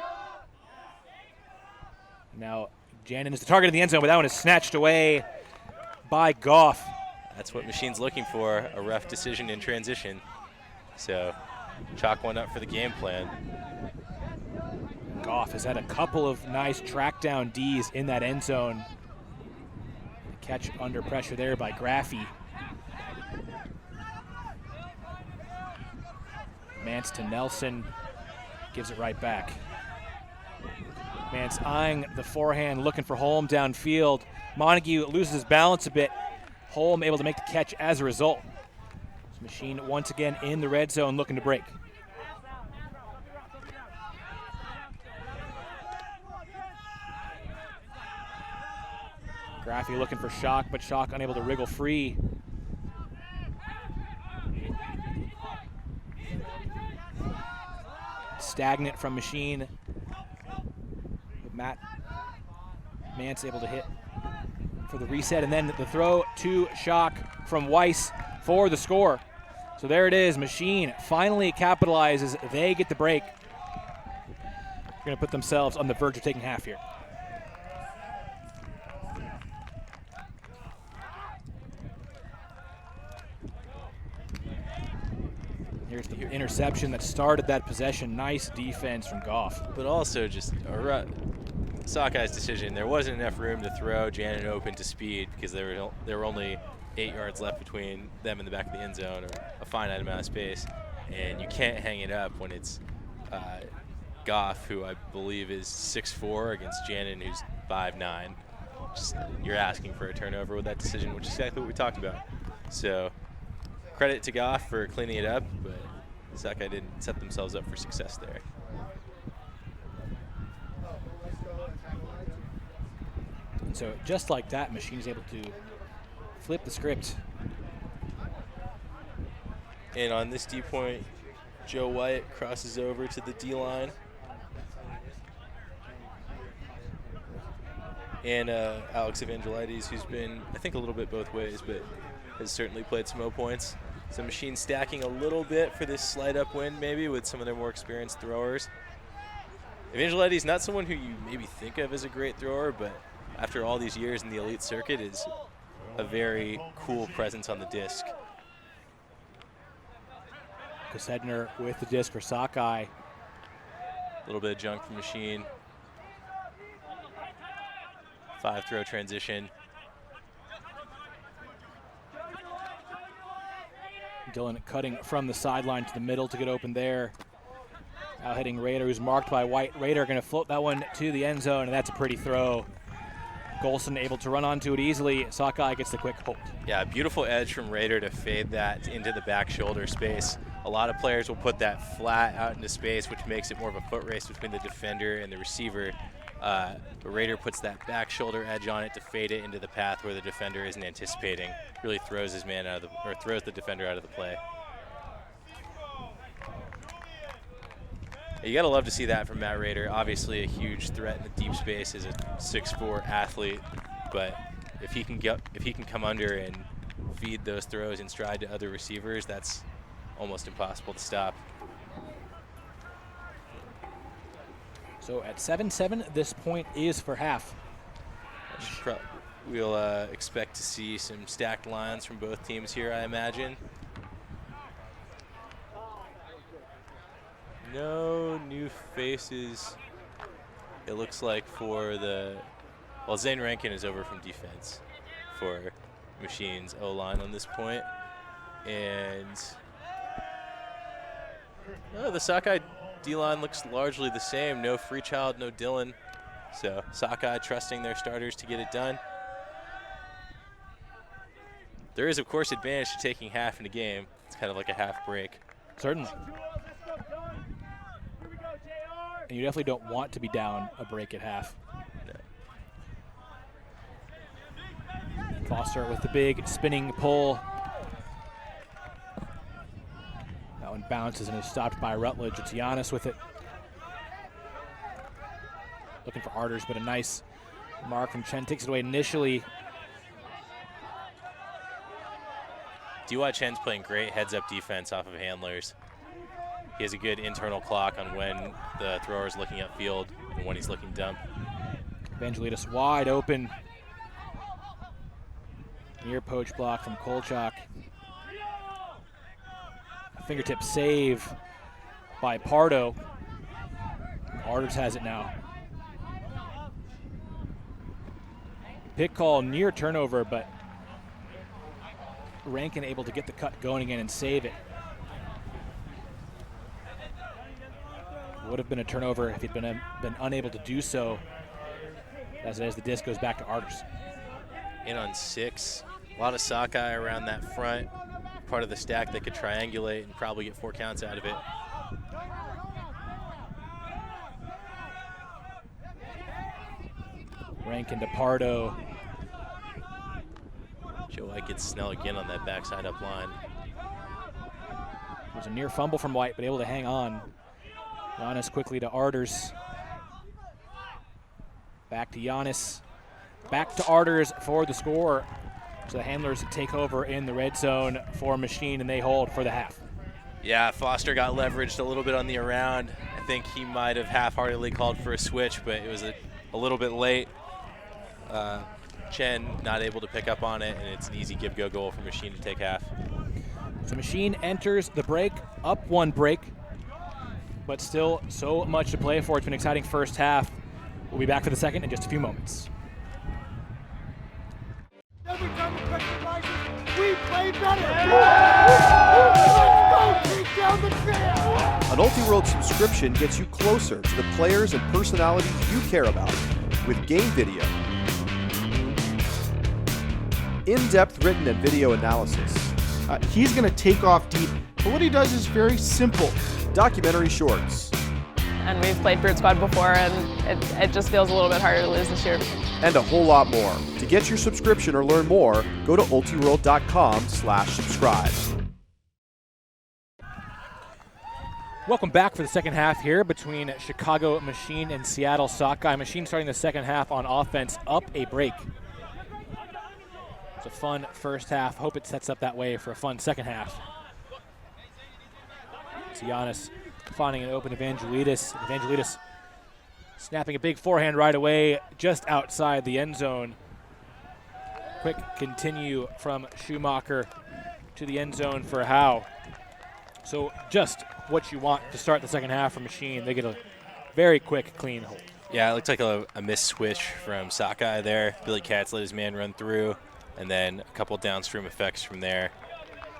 now Janin is the target of the end zone, but that one is snatched away by Goff. That's what Machine's looking for, a rough decision in transition. So chalk one up for the game plan. Goff has had a couple of nice track down Ds in that end zone. Catch under pressure there by Graffy. Mance to Nelson, gives it right back. Mance eyeing the forehand, looking for Holm downfield. Montague loses his balance a bit. Holm able to make the catch as a result. Machine once again in the red zone looking to break. Graffy looking for Shock, but Shock unable to wriggle free. Stagnant from Machine. But Mance able to hit for the reset, and then the throw to Shock from Weiss for the score. So there it is. Machine finally capitalizes. They get the break. They're going to put themselves on the verge of taking half here. Here's the interception that started that possession. Nice defense from Goff. But also just Sockeye's decision. There wasn't enough room to throw Janin open to speed because there were only 8 yards left between them and the back of the end zone, or a finite amount of space. And you can't hang it up when it's Goff, who I believe is 6'4", against Janin, who's 5'9". You're asking for a turnover with that decision, which is exactly what we talked about. So credit to Goff for cleaning it up, but Sockeye didn't set themselves up for success there. And so just like that, Machine is able to flip the script And on this D point, Joe White crosses over to the D line. And Alex Evangelides, who's been, I think, a little bit both ways, but has certainly played some O points. So Machine stacking a little bit for this slight upwind, maybe, with some of their more experienced throwers. Evangelides, not someone who you maybe think of as a great thrower, but after all these years in the elite circuit, is a very cool presence on the disc. Kosedner with the disc for Sockeye. A little bit of junk from Machine. 5-throw transition. Dylan cutting from the sideline to the middle to get open there. Now hitting Rader, who's marked by White. Rader going to float that one to the end zone, and that's a pretty throw. Golson able to run onto it easily. Sockeye gets the quick hold. Yeah, beautiful edge from Rader to fade that into the back shoulder space. A lot of players will put that flat out into space, which makes it more of a foot race between the defender and the receiver. But Rader puts that back shoulder edge on it to fade it into the path where the defender isn't anticipating. Really throws his man out of the, or throws the defender out of the play. You gotta love to see that from Matt Rader. Obviously a huge threat in the deep space as a 6'4" athlete, but if he can come under and feed those throws in stride to other receivers, that's almost impossible to stop. So at 7-7, this point is for half. We'll expect to see some stacked lines from both teams here, I imagine. No new faces, it looks like, for the, well, Zane Rankin is over from defense for Machine's O-line on this point. And the Sockeye D-line looks largely the same. No Freechild, no Dillon. So Sockeye trusting their starters to get it done. There is, of course, advantage to taking half in a game. It's kind of like a half break. Certainly. And you definitely don't want to be down a break at half. No. Foster with the big spinning pull. That one bounces and is stopped by Rutledge. It's Giannis with it. Looking for Arders, but a nice mark from Chen. Takes it away initially. D.Y. Chen's playing great heads-up defense off of handlers. He has a good internal clock on when the thrower is looking upfield and when he's looking dump. Evangelides wide open. Near poach block from Kolchak. Fingertip save by Pardo. Arders has it now. Pick call near turnover, but Rankin able to get the cut going again and save it. Would have been a turnover if he'd been unable to do so. As it is, the disc goes back to Arders. In on 6. A lot of Sockeye around that front. Part of the stack that could triangulate and probably get 4 counts out of it. Rankin to Pardo. Joe White gets Snell again on that backside up line. It was a near fumble from White, but able to hang on. Giannis quickly to Arders. Back to Giannis. Back to Arders for the score. So the handlers take over in the red zone for Machine, and they hold for the half. Yeah, Foster got leveraged a little bit on the around. I think he might have half-heartedly called for a switch, but it was a little bit late. Chen not able to pick up on it, and it's an easy give-go goal for Machine to take half. So Machine enters the break, up 1 break, but still so much to play for. It's been an exciting first half. We'll be back for the second in just a few moments. Every time the pressure rises, we play better. Let's go take down the trail. An Ultiworld subscription gets you closer to the players and personalities you care about with game video, in-depth written and video analysis, He's going to take off deep, but what he does is very simple. documentary shorts, And we've played Bird Squad before, and it just feels a little bit harder to lose this year. and a whole lot more. To get your subscription or learn more, go to ultiworld.com/subscribe. Welcome back for the second half here between Chicago Machine and Seattle Sockeye. Machine starting the second half on offense, up a break. It's a fun first half. Hope it sets up that way for a fun second half. Giannis finding an open Evangelidis. Evangelidis snapping a big forehand right away just outside the end zone. Quick continue from Schumacher to the end zone for Howe. So just what you want to start the second half for Machine. They get a very quick, clean hold. Yeah, it looked like a missed switch from Sockeye there. Billy Katz let his man run through, and then a couple downstream effects from there.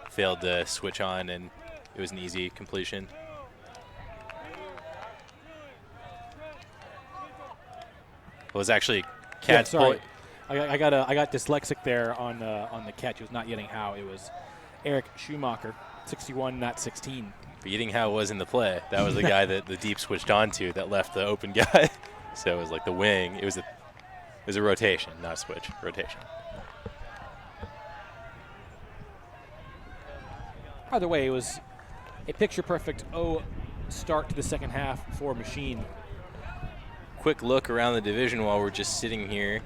Failed to switch on, and it was an easy completion. It was actually Katz. Yeah, sorry. I got dyslexic there on the catch. It was not Yetting Howe. It was Eric Schumacher, 61, not 16. But Yetting Howe was in the play. That was the guy that the deep switched onto that left the open guy. So it was like the wing. It was a rotation, not a switch. Rotation. Either way, it was a picture-perfect start to the second half for Machine. Quick look around the division while we're just sitting here.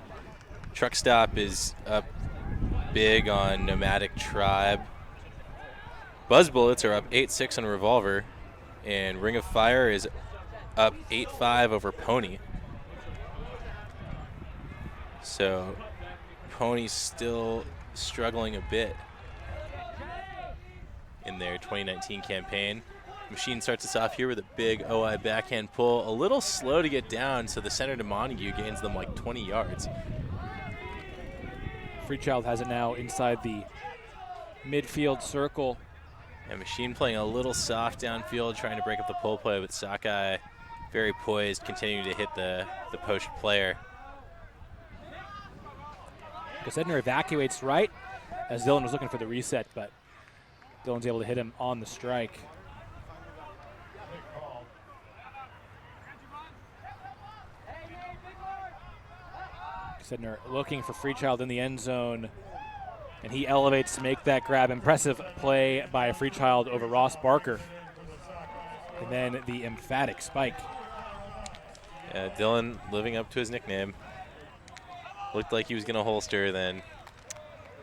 Truck Stop is up big on Nomadic Tribe. Buzz Bullets are up 8-6 on Revolver, and Ring of Fire is up 8-5 over Pony. So Pony's still struggling a bit in their 2019 campaign. Machine starts us off here with a big OI backhand pull. A little slow to get down, so the center to Montague gains them like 20 yards. Freechild has it now inside the midfield circle. And Machine playing a little soft downfield, trying to break up the pull play, but Sockeye very poised, continuing to hit the post player. Sedner evacuates right as Dylan was looking for the reset, but Dylan's able to hit him on the strike. Sedner looking for Freechild in the end zone, and he elevates to make that grab. Impressive play by Freechild over Ross Barker. And then the emphatic spike. Yeah, Dylan living up to his nickname. Looked like he was going to holster then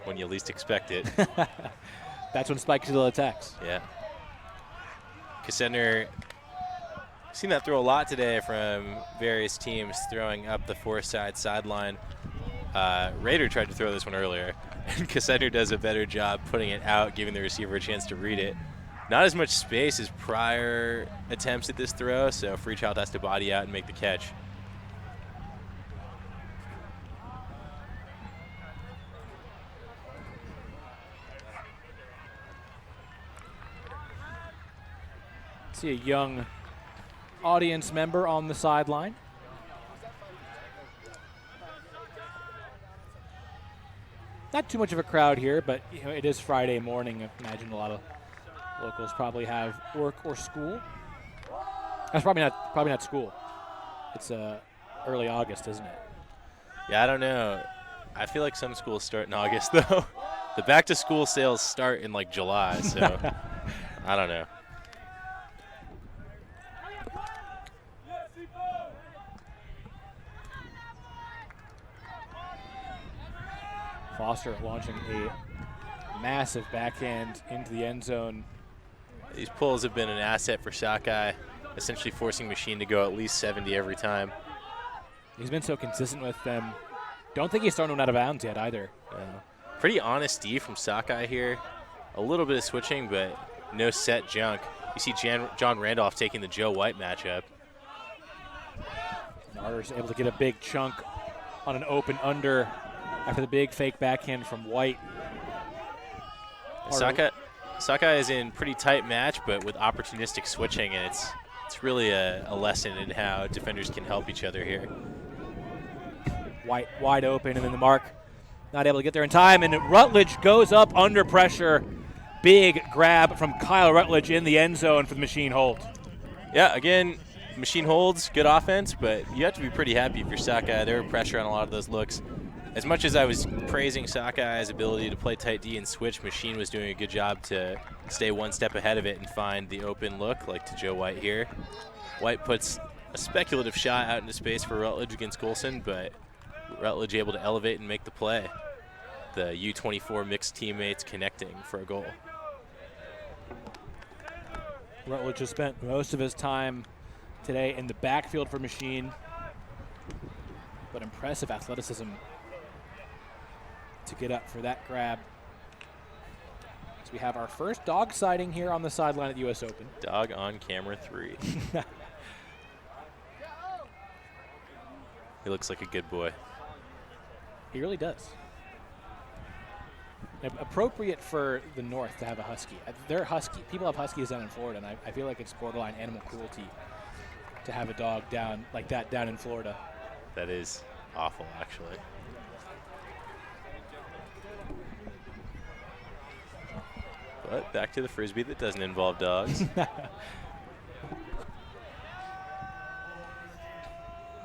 when you least expect it. That's when Spike still attacks. Yeah. Kassedner, seen that throw a lot today from various teams, throwing up the four-side sideline. Raider tried to throw this one earlier, and Kassedner does a better job putting it out, giving the receiver a chance to read it. Not as much space as prior attempts at this throw, so Freechild has to body out and make the catch. See a young audience member on the sideline. Not too much of a crowd here, but you know, it is Friday morning. I imagine a lot of locals probably have work or school. That's probably not school. It's early August, isn't it? Yeah, I don't know. I feel like some schools start in August, though. The back-to-school sales start in, like, July, so I don't know. Foster launching a massive backhand into the end zone. These pulls have been an asset for Sockeye, essentially forcing Machine to go at least 70 every time. He's been so consistent with them. Don't think he's thrown one out of bounds yet either. Pretty honest D from Sockeye here. A little bit of switching, but no set junk. You see John Randolph taking the Joe White matchup. Martyrs able to get a big chunk on an open under after the big fake backhand from White. Sockeye is in pretty tight match, but with opportunistic switching, and it's really a lesson in how defenders can help each other here. White wide open, and then the mark not able to get there in time, and Rutledge goes up under pressure. Big grab from Kyle Rutledge in the end zone for the Machine hold. Yeah, again, Machine holds, good offense, but you have to be pretty happy if you're Sockeye. There were pressure on a lot of those looks. as much as I was praising Sockye's ability to play tight D and switch, Machine was doing a good job to stay one step ahead of it and find the open look, like to Joe White here. White puts a speculative shot out into space for Rutledge against Golson, but Rutledge able to elevate and make the play. The U24 mixed teammates connecting for a goal. Rutledge has spent most of his time today in the backfield for Machine, but impressive athleticism to get up for that grab. So we have our first dog sighting here on the sideline at the U.S. Open. Dog on camera 3. He looks like a good boy. He really does. Appropriate for the North to have a husky. They're husky. People have huskies down in Florida, and I feel like it's borderline animal cruelty to have a dog down like that down in Florida. That is awful, actually. But back to the Frisbee that doesn't involve dogs.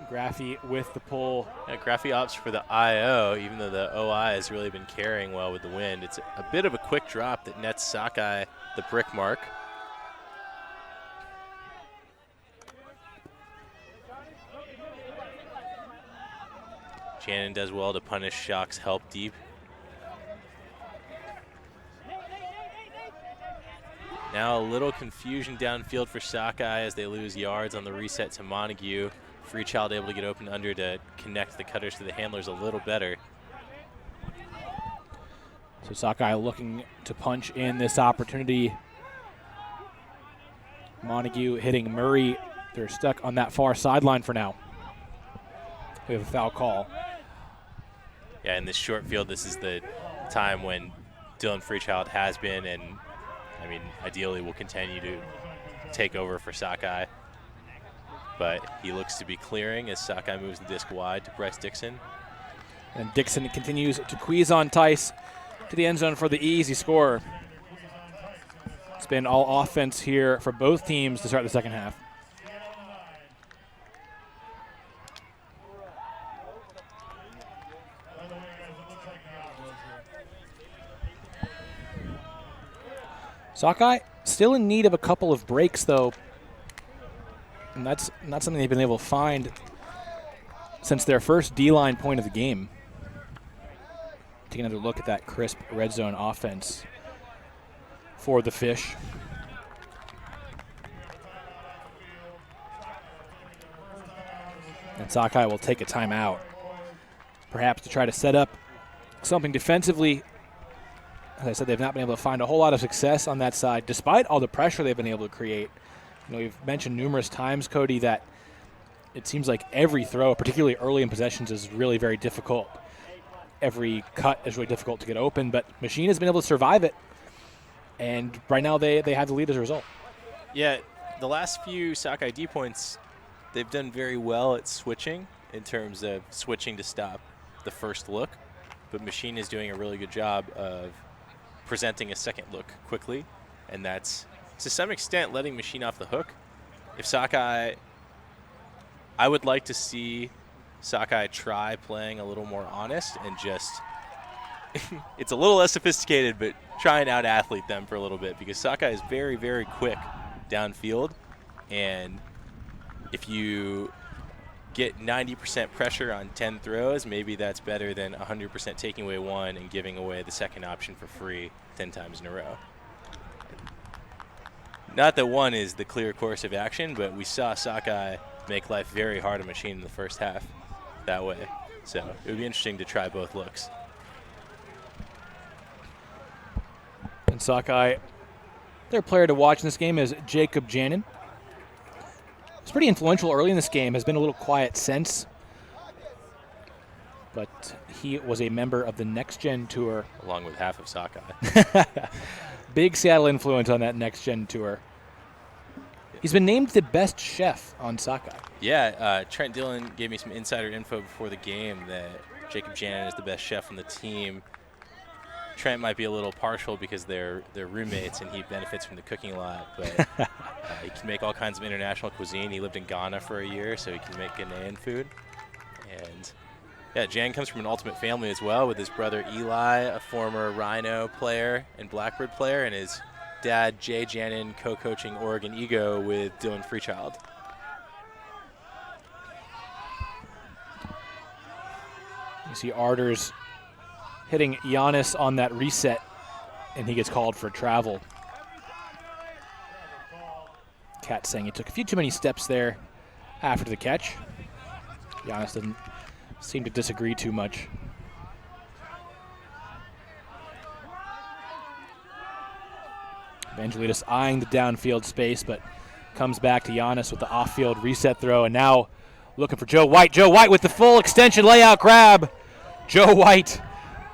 Graffi with the pull. Yeah, Graffi opts for the IO, even though the OI has really been carrying well with the wind. It's a bit of a quick drop that nets Sockeye the brick mark. Shannon does well to punish Shock's help deep. Now a little confusion downfield for Sockeye as they lose yards on the reset to Montague. Freechild able to get open under to connect the cutters to the handlers a little better. So Sockeye looking to punch in this opportunity. Montague hitting Murray. They're stuck on that far sideline for now. We have a foul call. Yeah, in this short field, this is the time when Dylan Freechild has been, and I mean, ideally will continue to take over for Sockeye. But he looks to be clearing as Sockeye moves the disc wide to Bryce Dixon. And Dixon continues to squeeze on Tice to the end zone for the easy score. It's been all offense here for both teams to start the second half. Sockeye still in need of a couple of breaks, though. And that's not something they've been able to find since their first D-line point of the game. Take another look at that crisp red zone offense for the Fish. And Sockeye will take a timeout, perhaps to try to set up something defensively. As I said, they've not been able to find a whole lot of success on that side, despite all the pressure they've been able to create. You know, we've mentioned numerous times, Cody, that it seems like every throw, particularly early in possessions, is really very difficult. Every cut is really difficult to get open, but Machine has been able to survive it. And right now they have the lead as a result. Yeah, the last few Sockeye D points, they've done very well at switching in terms of switching to stop the first look. But Machine is doing a really good job of presenting a second look quickly, and that's to some extent letting Machine off the hook. If Sockeye, I would like to see Sockeye try playing a little more honest and just, it's a little less sophisticated, but try and out-athlete them for a little bit, because Sockeye is very, very quick downfield, and if you get 90% pressure on 10 throws, maybe that's better than 100% taking away one and giving away the second option for free 10 times in a row. Not that one is the clear course of action, but we saw Sockeye make life very hard on Machine in the first half that way. So it would be interesting to try both looks. And Sockeye, their player to watch in this game is Jacob Janin. He's pretty influential early in this game, has been a little quiet since. But he was a member of the Next Gen Tour. Along with half of Sockeye. Big Seattle influence on that Next Gen Tour. He's been named the best chef on Sockeye. Yeah, Trent Dillon gave me some insider info before the game that Jacob Janin is the best chef on the team. Trent might be a little partial because they're roommates and he benefits from the cooking a lot, but he can make all kinds of international cuisine. He lived in Ghana for a year, so he can make Ghanaian food. And Yeah, Jan comes from an Ultimate family as well, with his brother Eli, a former Rhino player and Blackbird player, and his dad, Jay Janin, co-coaching Oregon Ego with Dylan Freechild. You see Arders hitting Giannis on that reset, and he gets called for travel. Cat saying he took a few too many steps there after the catch. Giannis doesn't seem to disagree too much. Evangelides eyeing the downfield space, but comes back to Giannis with the off-field reset throw, and now looking for Joe White. Joe White with the full extension layout grab. Joe White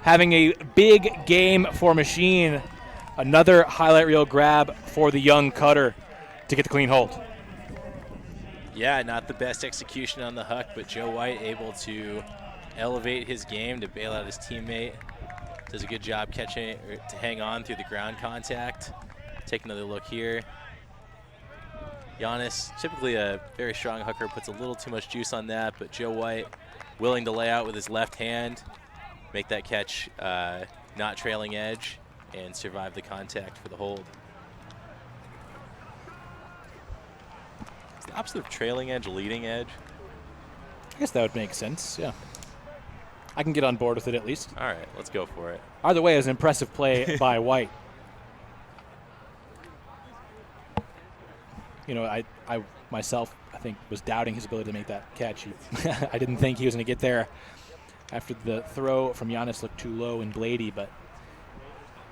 having a big game for Machine. Another highlight reel grab for the young cutter to get the clean hold. Yeah, not the best execution on the hook, but Joe White able to elevate his game to bail out his teammate. Does a good job catching it to hang on through the ground contact. Take another look here. Giannis, typically a very strong hooker, puts a little too much juice on that, but Joe White willing to lay out with his left hand, make that catch not trailing edge, and survive the contact for the hold. Is the opposite of trailing edge leading edge? I guess that would make sense, yeah. I can get on board with it at least. All right, let's go for it. Either way, it was an impressive play by White. You know, I myself, I think, was doubting his ability to make that catch. I didn't think he was going to get there after the throw from Giannis looked too low and blady, but,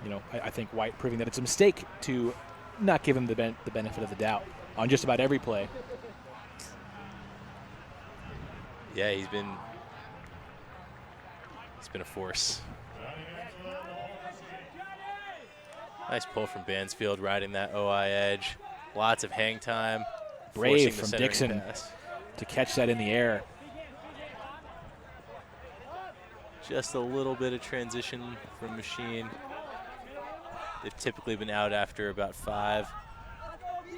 you know, I think White proving that it's a mistake to not give him the benefit of the doubt on just about every play. Yeah, he's been a force. Nice pull from Bansfield, riding that OI edge. Lots of hang time. Brave from Dixon to catch that in the air. Just a little bit of transition from Machine. They've typically been out after about 5.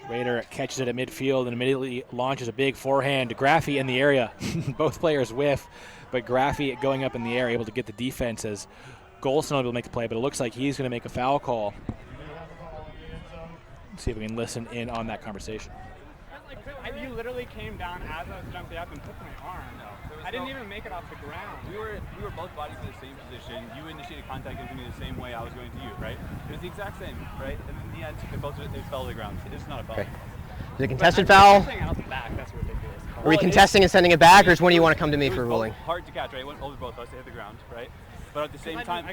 Raider catches it at midfield and immediately launches a big forehand to Graffi in the area. Both players whiff, but Graffi going up in the air able to get the defense as Golson will be able to make the play, but it looks like he's going to make a foul call. Let's see if we can listen in on that conversation. You literally came down as I was jumping up and took my arm. I didn't even make it off the ground. We were both bodies in the same position. You initiated contact into me the same way I was going to you, right? It was the exact same, right? And in the end, they fell to the ground. It's not a foul. Okay. Is it a contested foul? Out the back, that's ridiculous. Are we contesting and sending it back, or is when do you want to come to me for a ruling? Hard to catch, right? It went over both of us to hit the ground, right? But at the same time,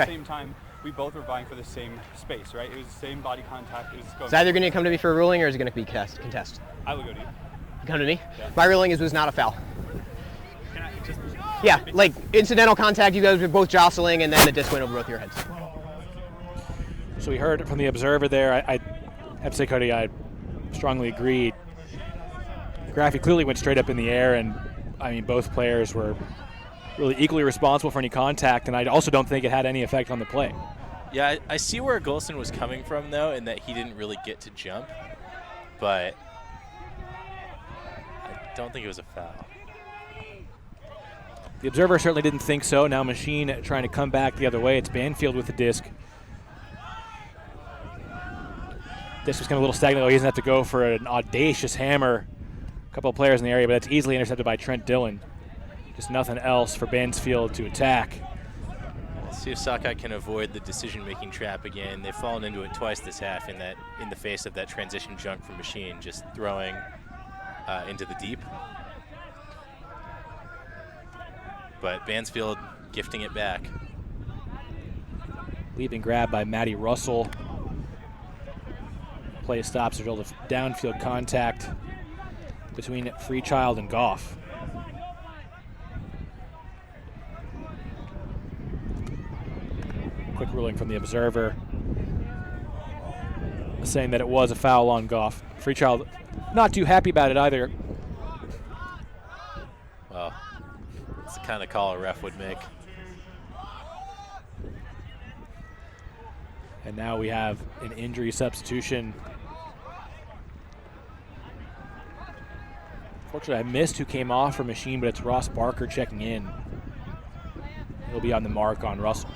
same time, we both were vying for the same space, right? It was the same body contact. It was going. Is either going to come to me for a ruling, or is it going to be contest? I will go to you. You come to me? Yeah. My ruling was not a foul. Can I just? Yeah, like incidental contact. You guys were both jostling, and then the disc went over both your heads. So we heard from the observer there. I have to say, Cody, I strongly agreed. Graffi clearly went straight up in the air, and I mean, both players were really equally responsible for any contact, and I also don't think it had any effect on the play. Yeah, I see where Golson was coming from, though, in that he didn't really get to jump, but I don't think it was a foul. The observer certainly didn't think so. Now Machine trying to come back the other way. It's Banfield with the disc. This was kind of a little stagnant. He doesn't have to go for an audacious hammer. A couple of players in the area, but that's easily intercepted by Trent Dillon. Just nothing else for Bansfield to attack. Let's see if Sockeye can avoid the decision-making trap again. They've fallen into it twice this half in the face of that transition junk from Machine, just throwing into the deep. But Bansfield gifting it back. Leaping grab by Matty Russell. Play stops to build a downfield contact between Freechild and Goff. Quick ruling from the observer saying that it was a foul on Goff. Freechild not too happy about it either. Well, it's the kind of call a ref would make. And now we have an injury substitution Fortunately, I missed who came off for Machine, but it's Ross Barker checking in. He'll be on the mark on Russell.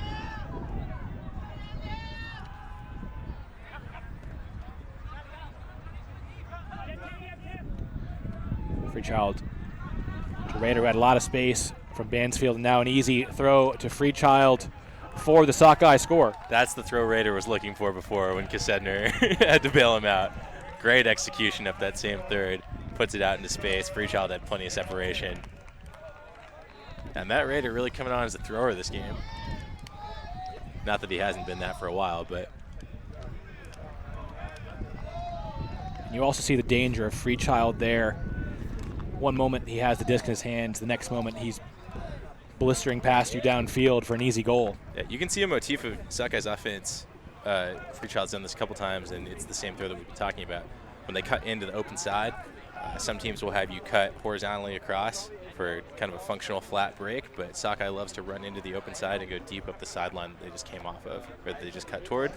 Freechild to Raider, who had a lot of space from Bansfield, and now an easy throw to Freechild for the Sockeye score. That's the throw Raider was looking for before when Kassedner had to bail him out. Great execution up that same third. Puts it out into space. Freechild had plenty of separation. And Matt Raider really coming on as a thrower this game. Not that he hasn't been that for a while, but. And you also see the danger of Freechild there. One moment he has the disc in his hands, the next moment he's blistering past you downfield for an easy goal. Yeah, you can see a motif of Sockeye's offense. Freechild's done this a couple times, and it's the same throw that we've been talking about. When they cut into the open side, some teams will have you cut horizontally across for kind of a functional flat break, but Sockeye loves to run into the open side and go deep up the sideline that they just came off of, or that they just cut toward.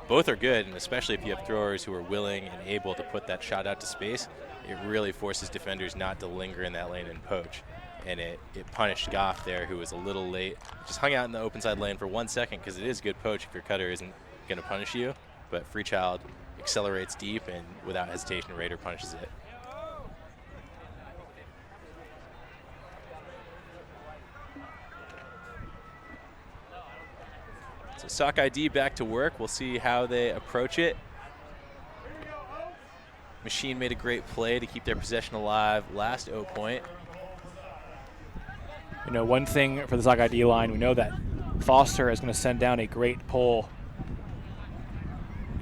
Both are good, and especially if you have throwers who are willing and able to put that shot out to space, it really forces defenders not to linger in that lane and poach. And it punished Goff there, who was a little late. Just hung out in the open side lane for 1 second, because it is good poach if your cutter isn't going to punish you. But Freechild accelerates deep, and without hesitation, Raider punishes it. So Sockeye D back to work. We'll see how they approach it. Machine made a great play to keep their possession alive last O point. You know, one thing for the Sockeye D line, we know that Foster is going to send down a great pull,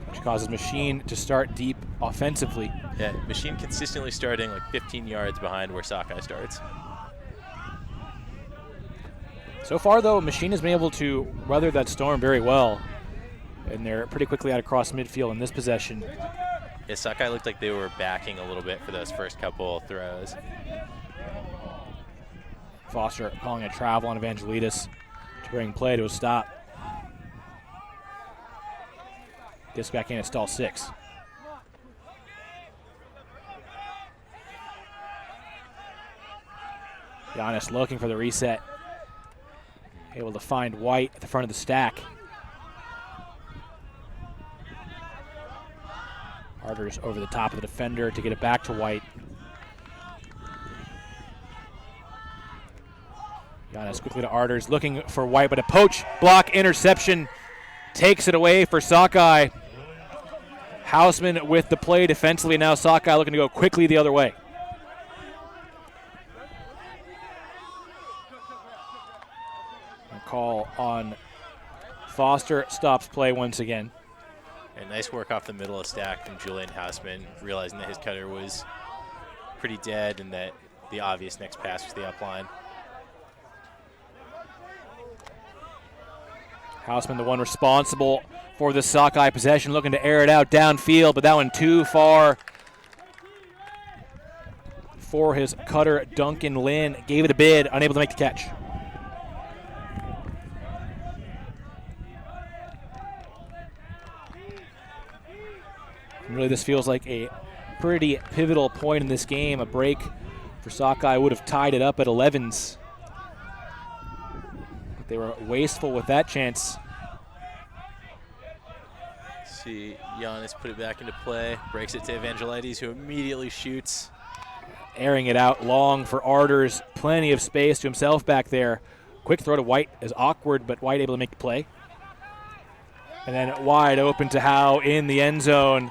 which causes Machine to start deep offensively. Yeah, Machine consistently starting like 15 yards behind where Sockeye starts. So far, though, Machine has been able to weather that storm very well, and they're pretty quickly out across midfield in this possession. Yeah, Sockeye looked like they were backing a little bit for those first couple throws. Foster calling a travel on Evangelides to bring play to a stop. Gets back in at stall 6. Giannis looking for the reset. Able to find White at the front of the stack. Arders over the top of the defender to get it back to White. Giannis quickly to Arders, looking for White, but a poach, block, interception, takes it away for Sockeye. Houseman with the play defensively. Now Sockeye looking to go quickly the other way. A call on Foster, stops play once again. And nice work off the middle of stack from Julian Houseman, realizing that his cutter was pretty dead and that the obvious next pass was the upline. Houseman, the one responsible for the Sockeye possession, looking to air it out downfield, but that one too far for his cutter. Duncan Lynn gave it a bid, unable to make the catch. And really, this feels like a pretty pivotal point in this game. A break for Sockeye would have tied it up at 11s. They were wasteful with that chance. See Giannis put it back into play, breaks it to Evangelides, who immediately shoots. Airing it out long for Arders. Plenty of space to himself back there. Quick throw to White is awkward, but White able to make the play. And then wide open to Howe in the end zone.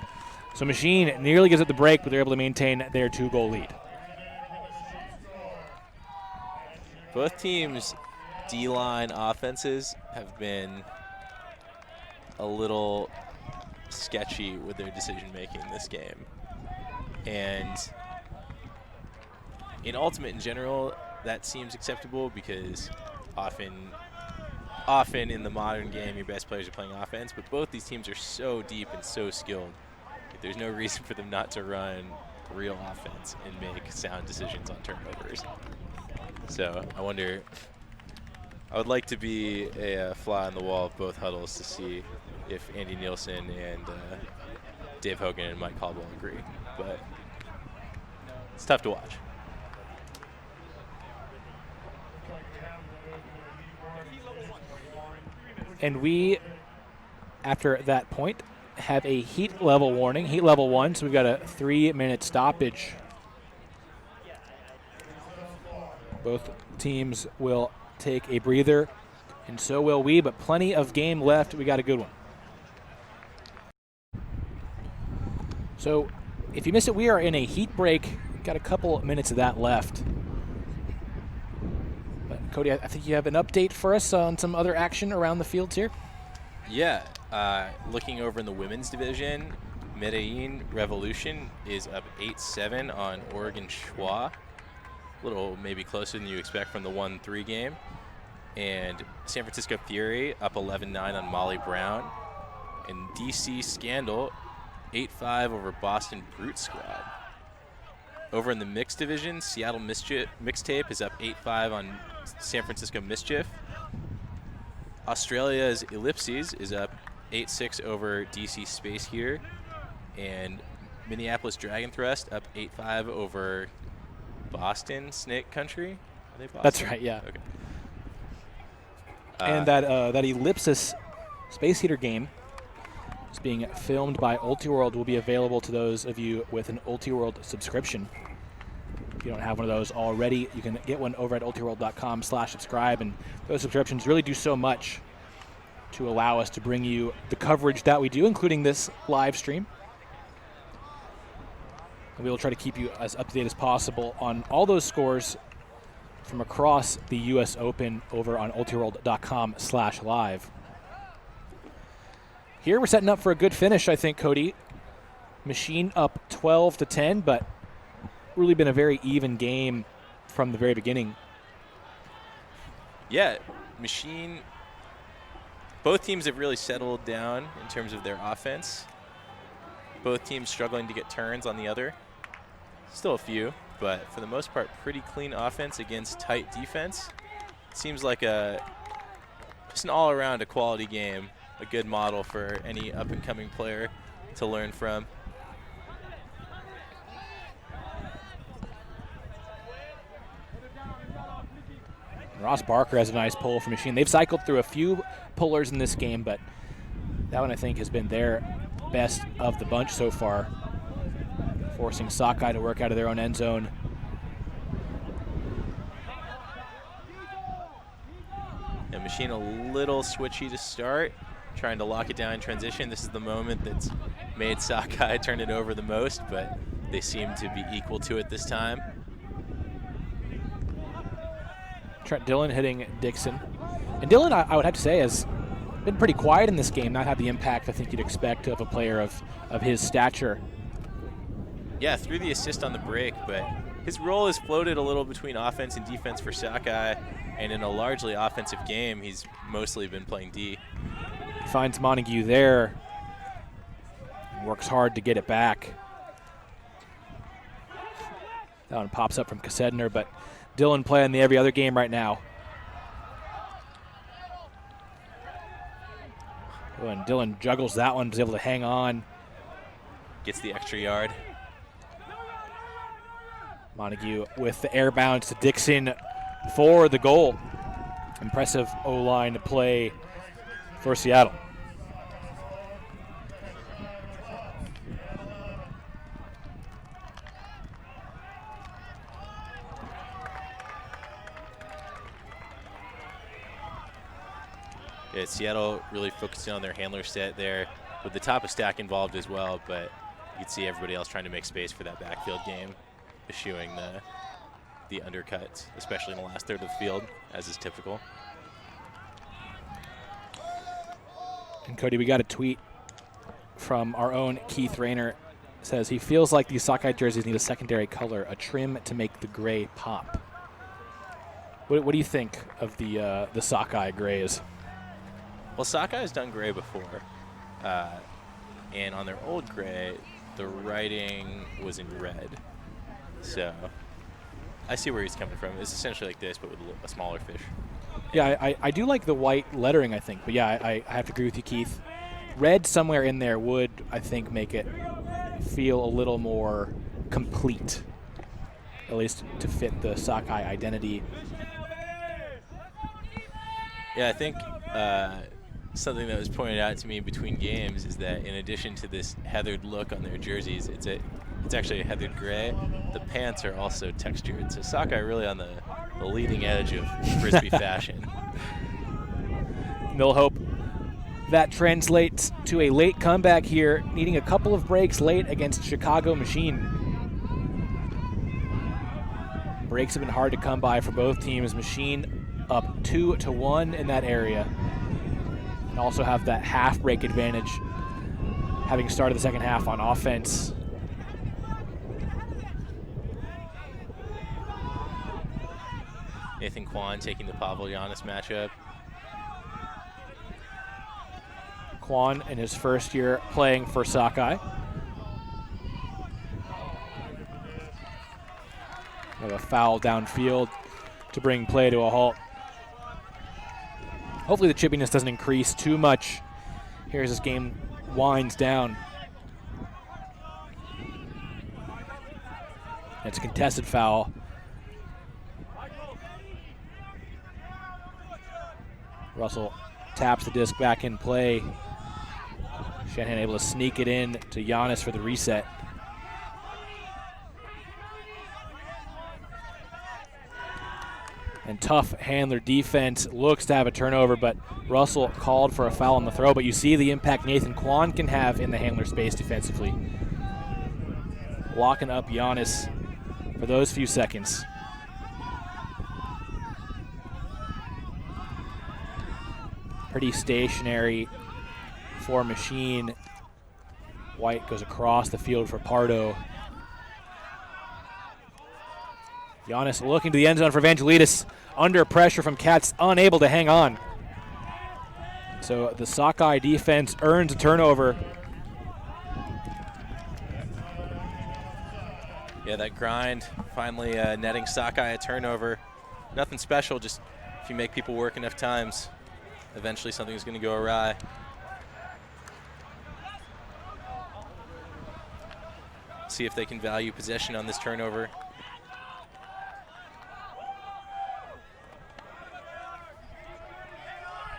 So Machine nearly gives it the break, but they're able to maintain their 2-goal lead. Both teams' D-line offenses have been a little sketchy with their decision-making this game. And in Ultimate in general, that seems acceptable because often in the modern game, your best players are playing offense, but both these teams are so deep and so skilled. There's no reason for them not to run real offense and make sound decisions on turnovers. So I wonder, I would like to be a fly on the wall of both huddles to see if Andy Nielsen and Dave Hogan and Mike Caldwell agree. But It's tough to watch. And we, after that point, have a heat level warning, heat level 1, so we've got a 3-minute stoppage. Both teams will take a breather, and so will we, but plenty of game left. We got a good one. So if you missed it, we are in a heat break. Got a couple minutes of that left. But Cody, I think you have an update for us on some other action around the fields here. Yeah, looking over in the women's division, Medellin Revolution is up 8-7 on Oregon Schwa. A little maybe closer than you expect from the 1-3 game. And San Francisco Fury up 11-9 on Molly Brown. And DC Scandal 8-5 over Boston Brute Squad. Over in the mixed division, Seattle Mixtape is up 8-5 on San Francisco Mischief. Australia's Ellipses is up 8-6 over DC Space here. And Minneapolis Dragon Thrust up 8-5 over Boston Snake Country. Are they Boston? That's right, yeah. Okay. And that Ellipsis Space Heater game is being filmed by Ultiworld, will be available to those of you with an Ultiworld subscription. If you don't have one of those already, you can get one over at ultiworld.com/subscribe, and those subscriptions really do so much to allow us to bring you the coverage that we do, including this live stream. And we will try to keep you as up to date as possible on all those scores from across the U.S. Open over on ultiworld.com/live. Here we're setting up for a good finish, I think, Cody. Machine up 12-10, but really been a very even game from the very beginning. Yeah, Machine, both teams have really settled down in terms of their offense. Both teams struggling to get turns on the other. Still a few, but for the most part, pretty clean offense against tight defense. Seems like just an all-around a quality game, a good model for any up-and-coming player to learn from. Ross Barker has a nice pull for Machine. They've cycled through a few pullers in this game, but that one I think has been their best of the bunch so far, forcing Sockeye to work out of their own end zone. And Machine a little switchy to start, trying to lock it down in transition. This is the moment that's made Sockeye turn it over the most, but they seem to be equal to it this time. Trent Dillon hitting Dixon. And Dillon, I would have to say, has been pretty quiet in this game, not had the impact I think you'd expect of a player of his stature. Yeah, threw the assist on the break, but his role has floated a little between offense and defense for Sockeye, and in a largely offensive game, he's mostly been playing D. He finds Montague there, works hard to get it back. That one pops up from Kassedner, but Dillon playing the every other game right now. Oh, and Dillon juggles that one, is able to hang on. Gets the extra yard. Montague with the air bounce to Dixon for the goal. Impressive O-line play for Seattle. Yeah, Seattle really focusing on their handler set there, with the top of stack involved as well, but you can see everybody else trying to make space for that backfield game, eschewing the undercuts, especially in the last third of the field, as is typical. And Cody, we got a tweet from our own Keith Rayner. Says he feels like these Sockeye jerseys need a secondary color, a trim to make the gray pop. What do you think of the Sockeye grays? Well, Sockeye's done gray before, and on their old gray, the writing was in red. So I see where he's coming from. It's essentially like this, but with a smaller fish. Yeah, I do like the white lettering, I think. But yeah, I have to agree with you, Keith. Red somewhere in there would, I think, make it feel a little more complete. at least to fit the Sockeye identity. Yeah, I think something that was pointed out to me between games is that in addition to this heathered look on their jerseys, it's actually a heathered gray. The pants are also textured. So Sockeye really on the leading edge of Frisbee fashion. They'll hope that translates to a late comeback here, needing a couple of breaks late against Chicago Machine. Breaks have been hard to come by for both teams. Machine up 2-1 in that area. And also have that half break advantage, having started the second half on offense. Nathan Kwan taking the Pavel Giannis matchup. Kwan in his first year playing for Sockeye. Have a foul downfield to bring play to a halt. Hopefully the chippiness doesn't increase too much here as this game winds down. It's a contested foul. Russell taps the disc back in play. Shanahan able to sneak it in to Giannis for the reset. And tough handler defense, looks to have a turnover, but Russell called for a foul on the throw. But you see the impact Nathan Kwan can have in the handler space defensively. Locking up Giannis for those few seconds. Pretty stationary for Machine. White goes across the field for Pardo. Giannis looking to the end zone for Evangelidis. Under pressure from Cats, unable to hang on. So the Sockeye defense earns a turnover. Yeah, that grind finally netting Sockeye a turnover. Nothing special, just if you make people work enough times, eventually something's going to go awry. See if they can value possession on this turnover.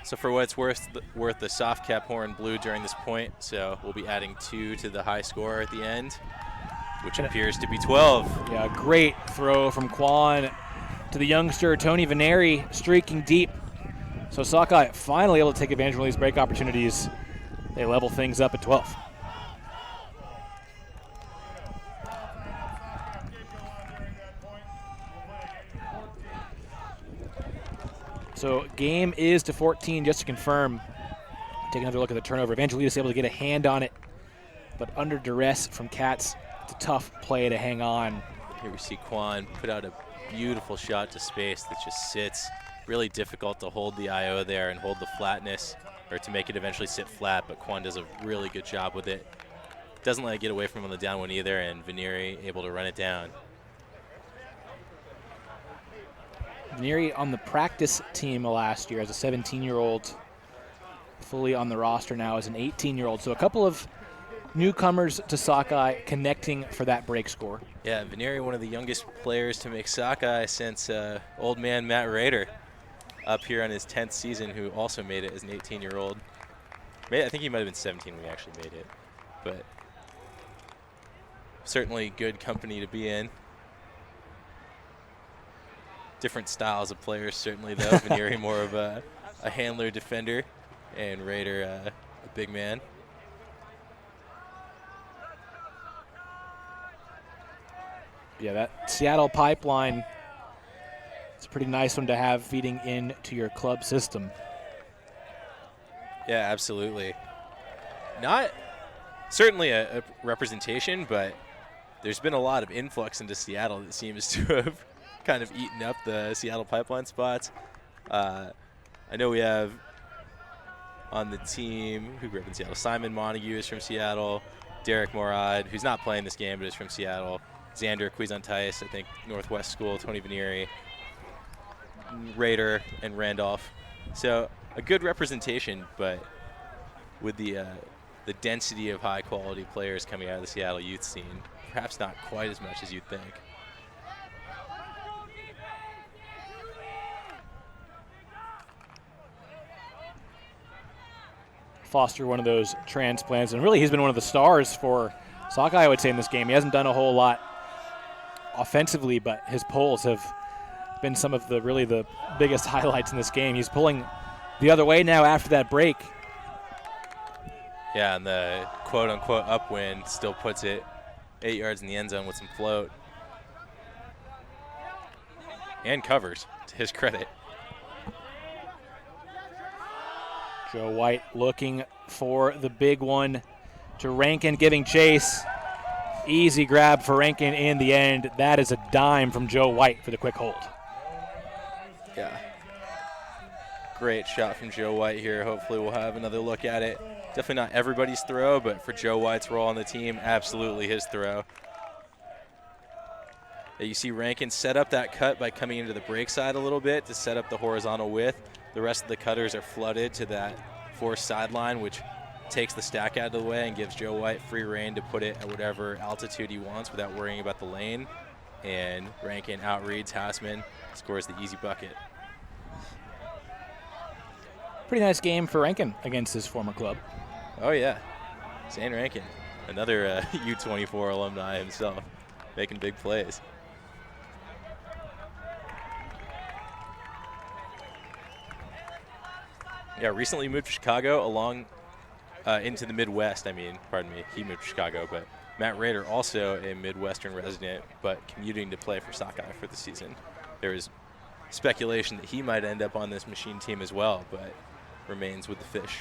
So for what it's worth the soft cap horn blew during this point, so we'll be adding 2 to the high score at the end, which appears to be 12. Yeah, great throw from Kwan to the youngster Tony Veneri, streaking deep. So Sockeye finally able to take advantage of these break opportunities. They level things up at 12. So game is to 14, just to confirm. Take another look at the turnover. Evangelidis able to get a hand on it, but under duress from Cats, it's a tough play to hang on. Here we see Kwan put out a beautiful shot to space that just sits. Really difficult to hold the IO there and hold the flatness, or to make it eventually sit flat, but Kwan does a really good job with it. Doesn't let it get away from him on the down one either, and Veneri able to run it down. Veneri on the practice team last year as a 17-year-old, fully on the roster now as an 18-year-old. So a couple of newcomers to Sockeye connecting for that break score. Yeah, Veneri, one of the youngest players to make Sockeye since old man Matt Rader, up here on his 10th season, who also made it as an 18-year-old. I think he might have been 17 when he actually made it, but certainly good company to be in. Different styles of players, certainly, though. Veneri more of a handler defender, and Rader a big man. Yeah, that Seattle pipeline, it's a pretty nice one to have feeding into your club system. Yeah, absolutely. Not certainly a representation, but there's been a lot of influx into Seattle that seems to have kind of eaten up the Seattle pipeline spots. I know we have on the team who grew up in Seattle. Simon Montague is from Seattle. Derek Morad, who's not playing this game but is from Seattle. Xander Cuisantais, I think Northwest School. Tony Veneri, Rader, and Randolph. So a good representation, but with the density of high-quality players coming out of the Seattle youth scene, perhaps not quite as much as you'd think. foster one of those transplants. And really, he's been one of the stars for Sockeye, I would say, in this game. He hasn't done a whole lot offensively, but his pulls have been some of the biggest highlights in this game. He's pulling the other way now after that break. Yeah, and the quote-unquote upwind still puts it 8 yards in the end zone with some float. And covers, to his credit. Joe White looking for the big one to Rankin, giving chase. Easy grab for Rankin in the end. That is a dime from Joe White for the quick hold. Yeah. Great shot from Joe White here. Hopefully we'll have another look at it. Definitely not everybody's throw, but for Joe White's role on the team, absolutely his throw. You see Rankin set up that cut by coming into the break side a little bit to set up the horizontal width. The rest of the cutters are flooded to that forced sideline, which takes the stack out of the way and gives Joe White free reign to put it at whatever altitude he wants without worrying about the lane. And Rankin outreads Hassman, scores the easy bucket. Pretty nice game for Rankin against his former club. Oh, yeah. Zane Rankin, another U24 alumni himself, making big plays. Yeah, recently moved to Chicago into the Midwest. Pardon me, he moved to Chicago, but Matt Rader, also a Midwestern resident, but commuting to play for Sockeye for the season. There is speculation that he might end up on this Machine team as well, but remains with the Fish.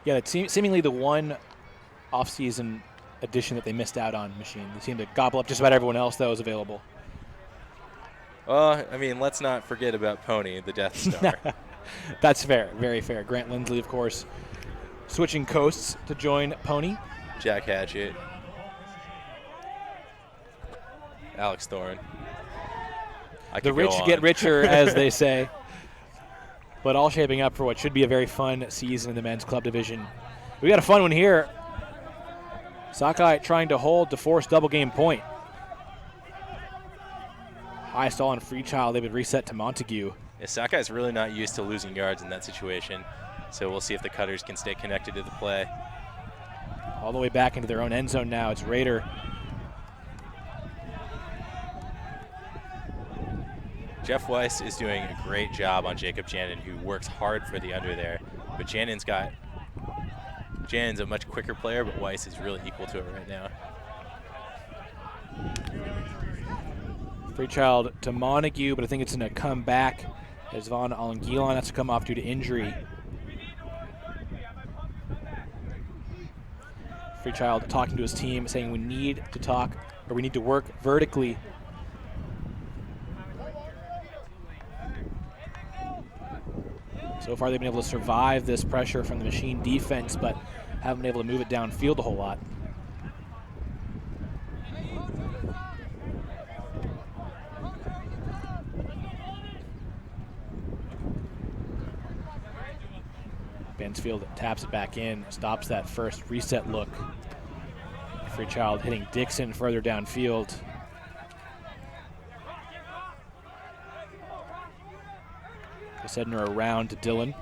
Yeah, that's seemingly the one off-season addition that they missed out on, Machine. They seemed to gobble up just about everyone else that was available. Well, let's not forget about Pony, the Death Star. That's fair, very fair. Grant Lindsley, of course, switching coasts to join Pony. Jack Hatchett. Alex Thorne. The rich get richer, as they say. But all shaping up for what should be a very fun season in the men's club division. We got a fun one here. Sockeye trying to hold to force double game point. High stall on Freechild. They would reset to Montague. Yeah, Sockeye's really not used to losing yards in that situation, so we'll see if the cutters can stay connected to the play. All the way back into their own end zone now. It's Rader. Jeff Weiss is doing a great job on Jacob Janin, who works hard for the under there. But Janin's a much quicker player, but Weiss is really equal to it right now. Freechild to Montague, but I think it's going to come back as Von Alangilon has to come off due to injury. Freechild talking to his team, saying we need to work vertically. So far they've been able to survive this pressure from the Machine defense, but haven't been able to move it downfield a whole lot. Bensfield taps it back in, stops that first reset look. Freechild hitting Dixon further downfield. Sedner around to Dillon.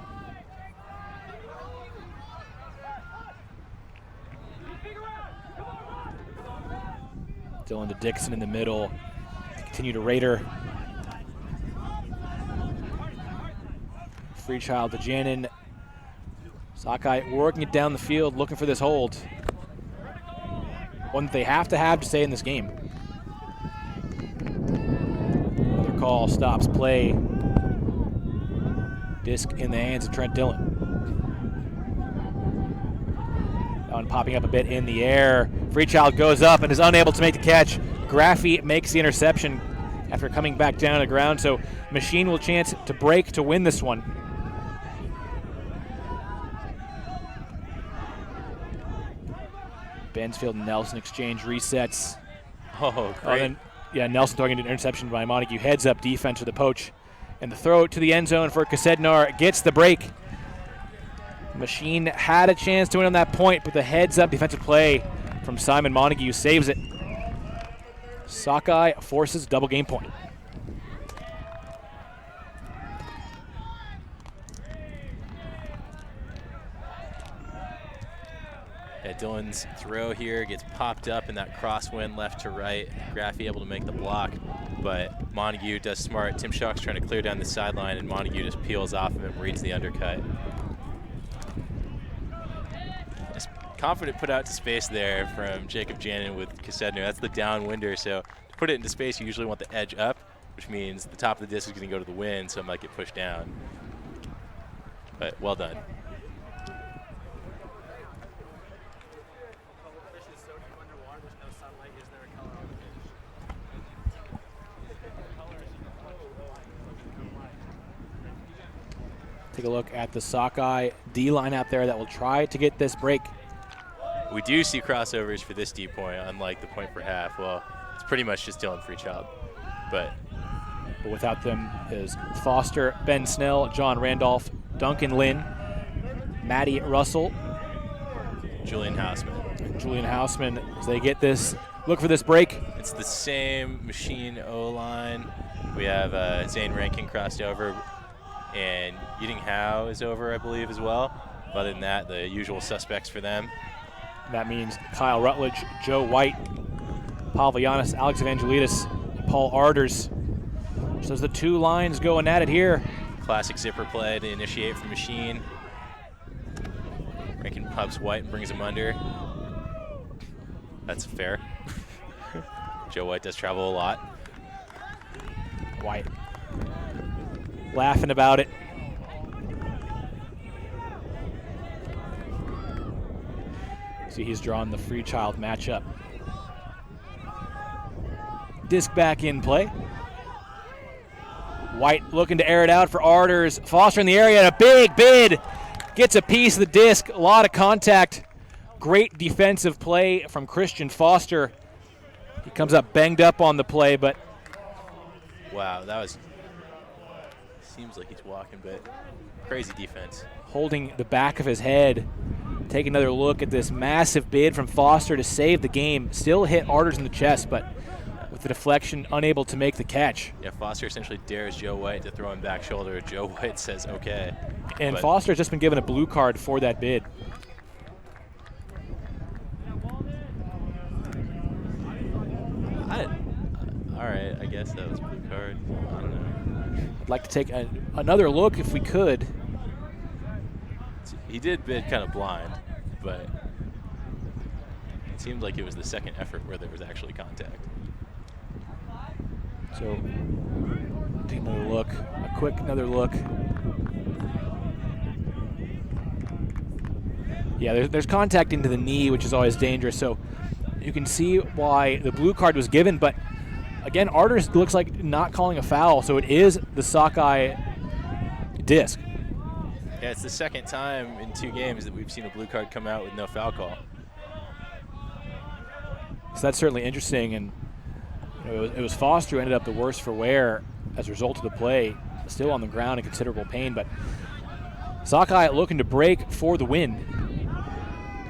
Dillon to Dixon in the middle. Continue to Rader. Freechild to Janin. Sockeye working it down the field, looking for this hold. One that they have to stay in this game. Another call stops play. Disc in the hands of Trent Dillon. That one popping up a bit in the air. Freechild goes up and is unable to make the catch. Graffy makes the interception after coming back down to the ground, so Machine will chance to break to win this one. Bensfield and Nelson exchange resets. Oh, great. Nelson throwing an interception by Montague. Heads up defense with the poach. And the throw to the end zone for Kasednar gets the break. Machine had a chance to win on that point, but the heads-up defensive play from Simon Montague saves it. Sockeye forces double game point. Yeah, Dylan's throw here gets popped up in that crosswind left to right. Graffy able to make the block, but Montague does smart. Tim Schuck's trying to clear down the sideline, and Montague just peels off of him, reads the undercut. Just confident put out to space there from Jacob Janin with Kasedner. That's the downwinder, so to put it into space, you usually want the edge up, which means the top of the disc is going to go to the wind, so it might get pushed down. But well done. Take a look at the Sockeye D line out there that will try to get this break. We do see crossovers for this D point, unlike the point per half. Well, it's pretty much just Dylan Freechild. But without them is Foster, Ben Snell, John Randolph, Duncan Lynn, Matty Russell, Julian Hausman. Julian Hausman, as they get this, look for this break. It's the same machine O-line. We have Zane Rankin crossed over, and Yiding Howe is over, I believe, as well. Other than that, the usual suspects for them. That means Kyle Rutledge, Joe White, Pavlianis, Alex Evangelidis, and Paul Arders. So as the two lines going at it here. Classic zipper play to initiate from machine. Rankin pubs White and brings him under. That's fair. Joe White does travel a lot. White laughing about it. See, he's drawn the Freechild matchup. Disc back in play. White looking to air it out for Arders. Foster in the area, and a big bid. Gets a piece of the disc, a lot of contact. Great defensive play from Christian Foster. He comes up banged up on the play, but. Wow, that was, seems like he's walking, but crazy defense. Holding the back of his head. Take another look at this massive bid from Foster to save the game. Still hit Arders in the chest, but with the deflection, unable to make the catch. Yeah, Foster essentially dares Joe White to throw him back shoulder. Joe White says, okay. And Foster's just been given a blue card for that bid. All right, I guess that was blue card. I don't know. I'd like to take another look if we could. He did bid kind of blind, but it seemed like it was the second effort where there was actually contact. So, take another look, another look. Yeah, there's contact into the knee, which is always dangerous. So you can see why the blue card was given, but again, Arders looks like not calling a foul, so it is the Sockeye disc. Yeah, it's the second time in 2 games that we've seen a blue card come out with no foul call. So that's certainly interesting, and you know, it was Foster who ended up the worse for wear as a result of the play. Still on the ground in considerable pain, but Sockeye looking to break for the win.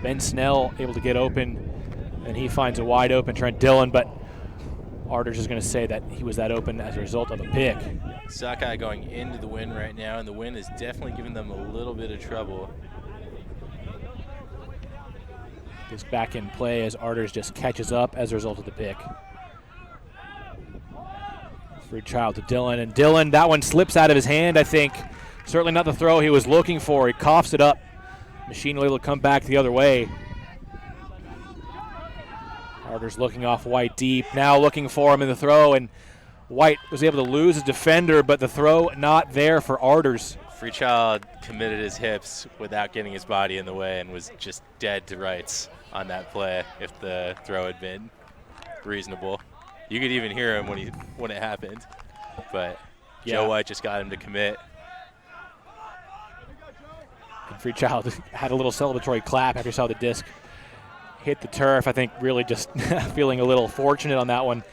Ben Snell able to get open, and he finds a wide open Trent Dillon, but Arders is going to say that he was that open as a result of a pick. Sockeye going into the wind right now, and the wind is definitely giving them a little bit of trouble. Gets back in play as Arders just catches up as a result of the pick. Freechild to Dillon, and Dillon, that one slips out of his hand, I think. Certainly not the throw he was looking for. He coughs it up. Machine able to come back the other way. Arders looking off White deep, now looking for him in the throw, and White was able to lose his defender, but the throw not there for Arders. Freechild committed his hips without getting his body in the way and was just dead to rights on that play if the throw had been reasonable. You could even hear him when it happened, but yeah. Joe White just got him to commit. And Freechild had a little celebratory clap after he saw the disc hit the turf. I think really just feeling a little fortunate on that one,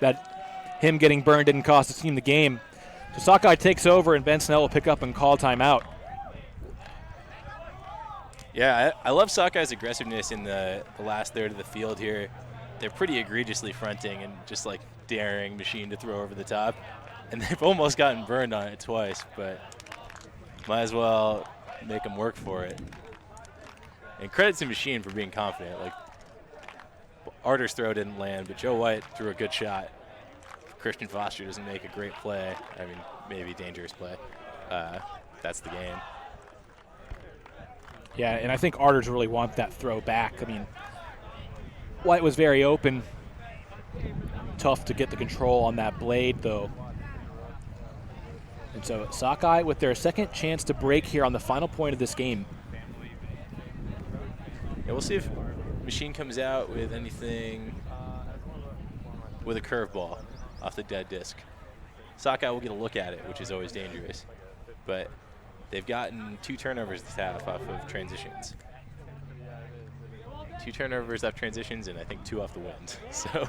that him getting burned didn't cost his team the game. So Sockeye takes over, and Ben Snell will pick up and call timeout. Yeah, I love Sockeye's aggressiveness in the last third of the field here. They're pretty egregiously fronting and just like daring Machine to throw over the top. And they've almost gotten burned on it twice, but might as well make them work for it. And credit to Machine for being confident. Like, Arter's throw didn't land, but Joe White threw a good shot. Christian Foster doesn't make a great play. I mean, maybe dangerous play. That's the game. Yeah, and I think Arters really want that throw back. I mean, White was very open. Tough to get the control on that blade, though. And so Sockeye with their second chance to break here on the final point of this game. Yeah, we'll see if Machine comes out with anything with a curveball off the dead disc. Sockeye will get a look at it, which is always dangerous. But they've gotten 2 turnovers this half off of transitions. 2 turnovers off transitions and I think 2 off the wind. So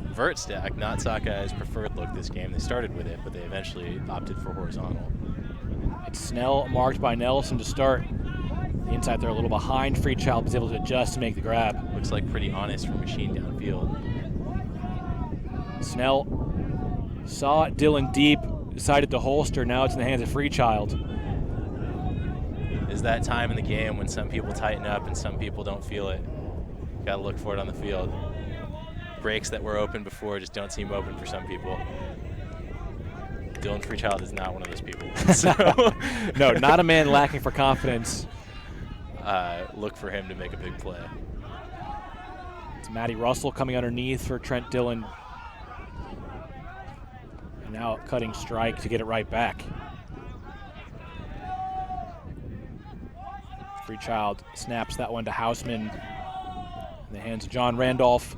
vert stack, not Sockeye's preferred look this game. They started with it, but they eventually opted for horizontal. It's Snell marked by Nelson to start. The inside they're a little behind. Freechild was able to adjust to make the grab. Looks like pretty honest for Machine downfield. Snell saw Dylan deep, decided to holster. Now it's in the hands of Freechild. Is that time in the game when some people tighten up and some people don't feel it? Got to look for it on the field. Breaks that were open before just don't seem open for some people. Dylan Freechild is not one of those people. So no, not a man lacking for confidence. Look for him to make a big play. It's Matty Russell coming underneath for Trent Dillon. And now cutting strike to get it right back. Freechild snaps that one to Hausman. In the hands of John Randolph.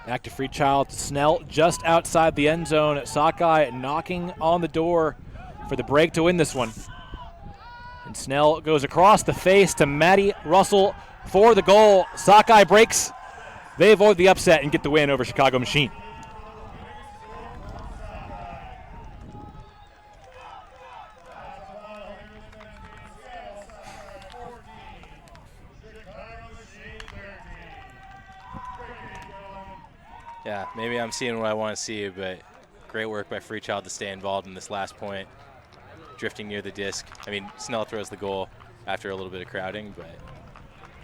Back to Freechild. Snell just outside the end zone. Sockeye knocking on the door for the break to win this one. And Snell goes across the face to Matty Russell for the goal. Sockeye breaks. They avoid the upset and get the win over Chicago Machine. Yeah, maybe I'm seeing what I want to see, but great work by Freechild to stay involved in this last point. Drifting near the disc. I mean, Snell throws the goal after a little bit of crowding, but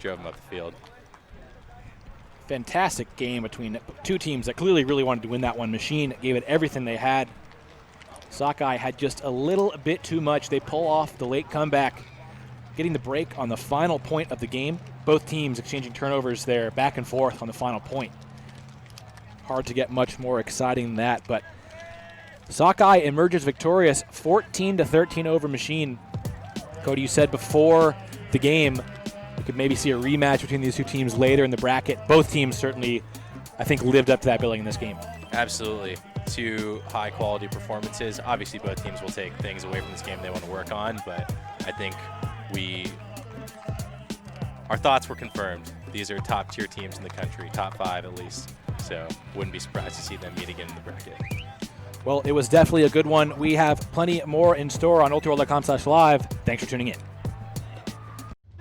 drove him up the field. Fantastic game between 2 teams that clearly really wanted to win that one. Machine gave it everything they had. Sockeye had just a little bit too much. They pull off the late comeback, getting the break on the final point of the game. Both teams exchanging turnovers there back and forth on the final point. Hard to get much more exciting than that, but Sockeye emerges victorious 14-13 over Machine. Cody, you said before the game we could maybe see a rematch between these 2 teams later in the bracket. Both teams certainly, I think, lived up to that billing in this game. Absolutely. 2 high-quality performances. Obviously, both teams will take things away from this game they want to work on, but I think our thoughts were confirmed. These are top-tier teams in the country, top 5 at least. So wouldn't be surprised to see them meet again in the bracket. Well, it was definitely a good one. We have plenty more in store on ultraworld.com/live. Thanks for tuning in.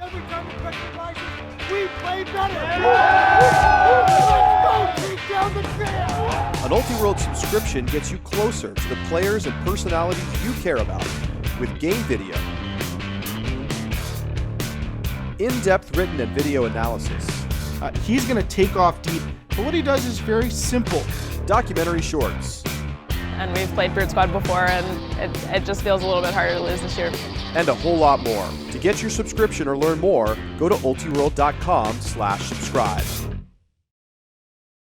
Every time we touch the license, we play better. Let's go, take down the trail. An Ultiworld subscription gets you closer to the players and personalities you care about with game video, in-depth written and video analysis, He's going to take off deep, but what he does is very simple. documentary shorts, And we've played Bird Squad before, and it just feels a little bit harder to lose this year. and a whole lot more. To get your subscription or learn more, go to ultiworld.com/subscribe.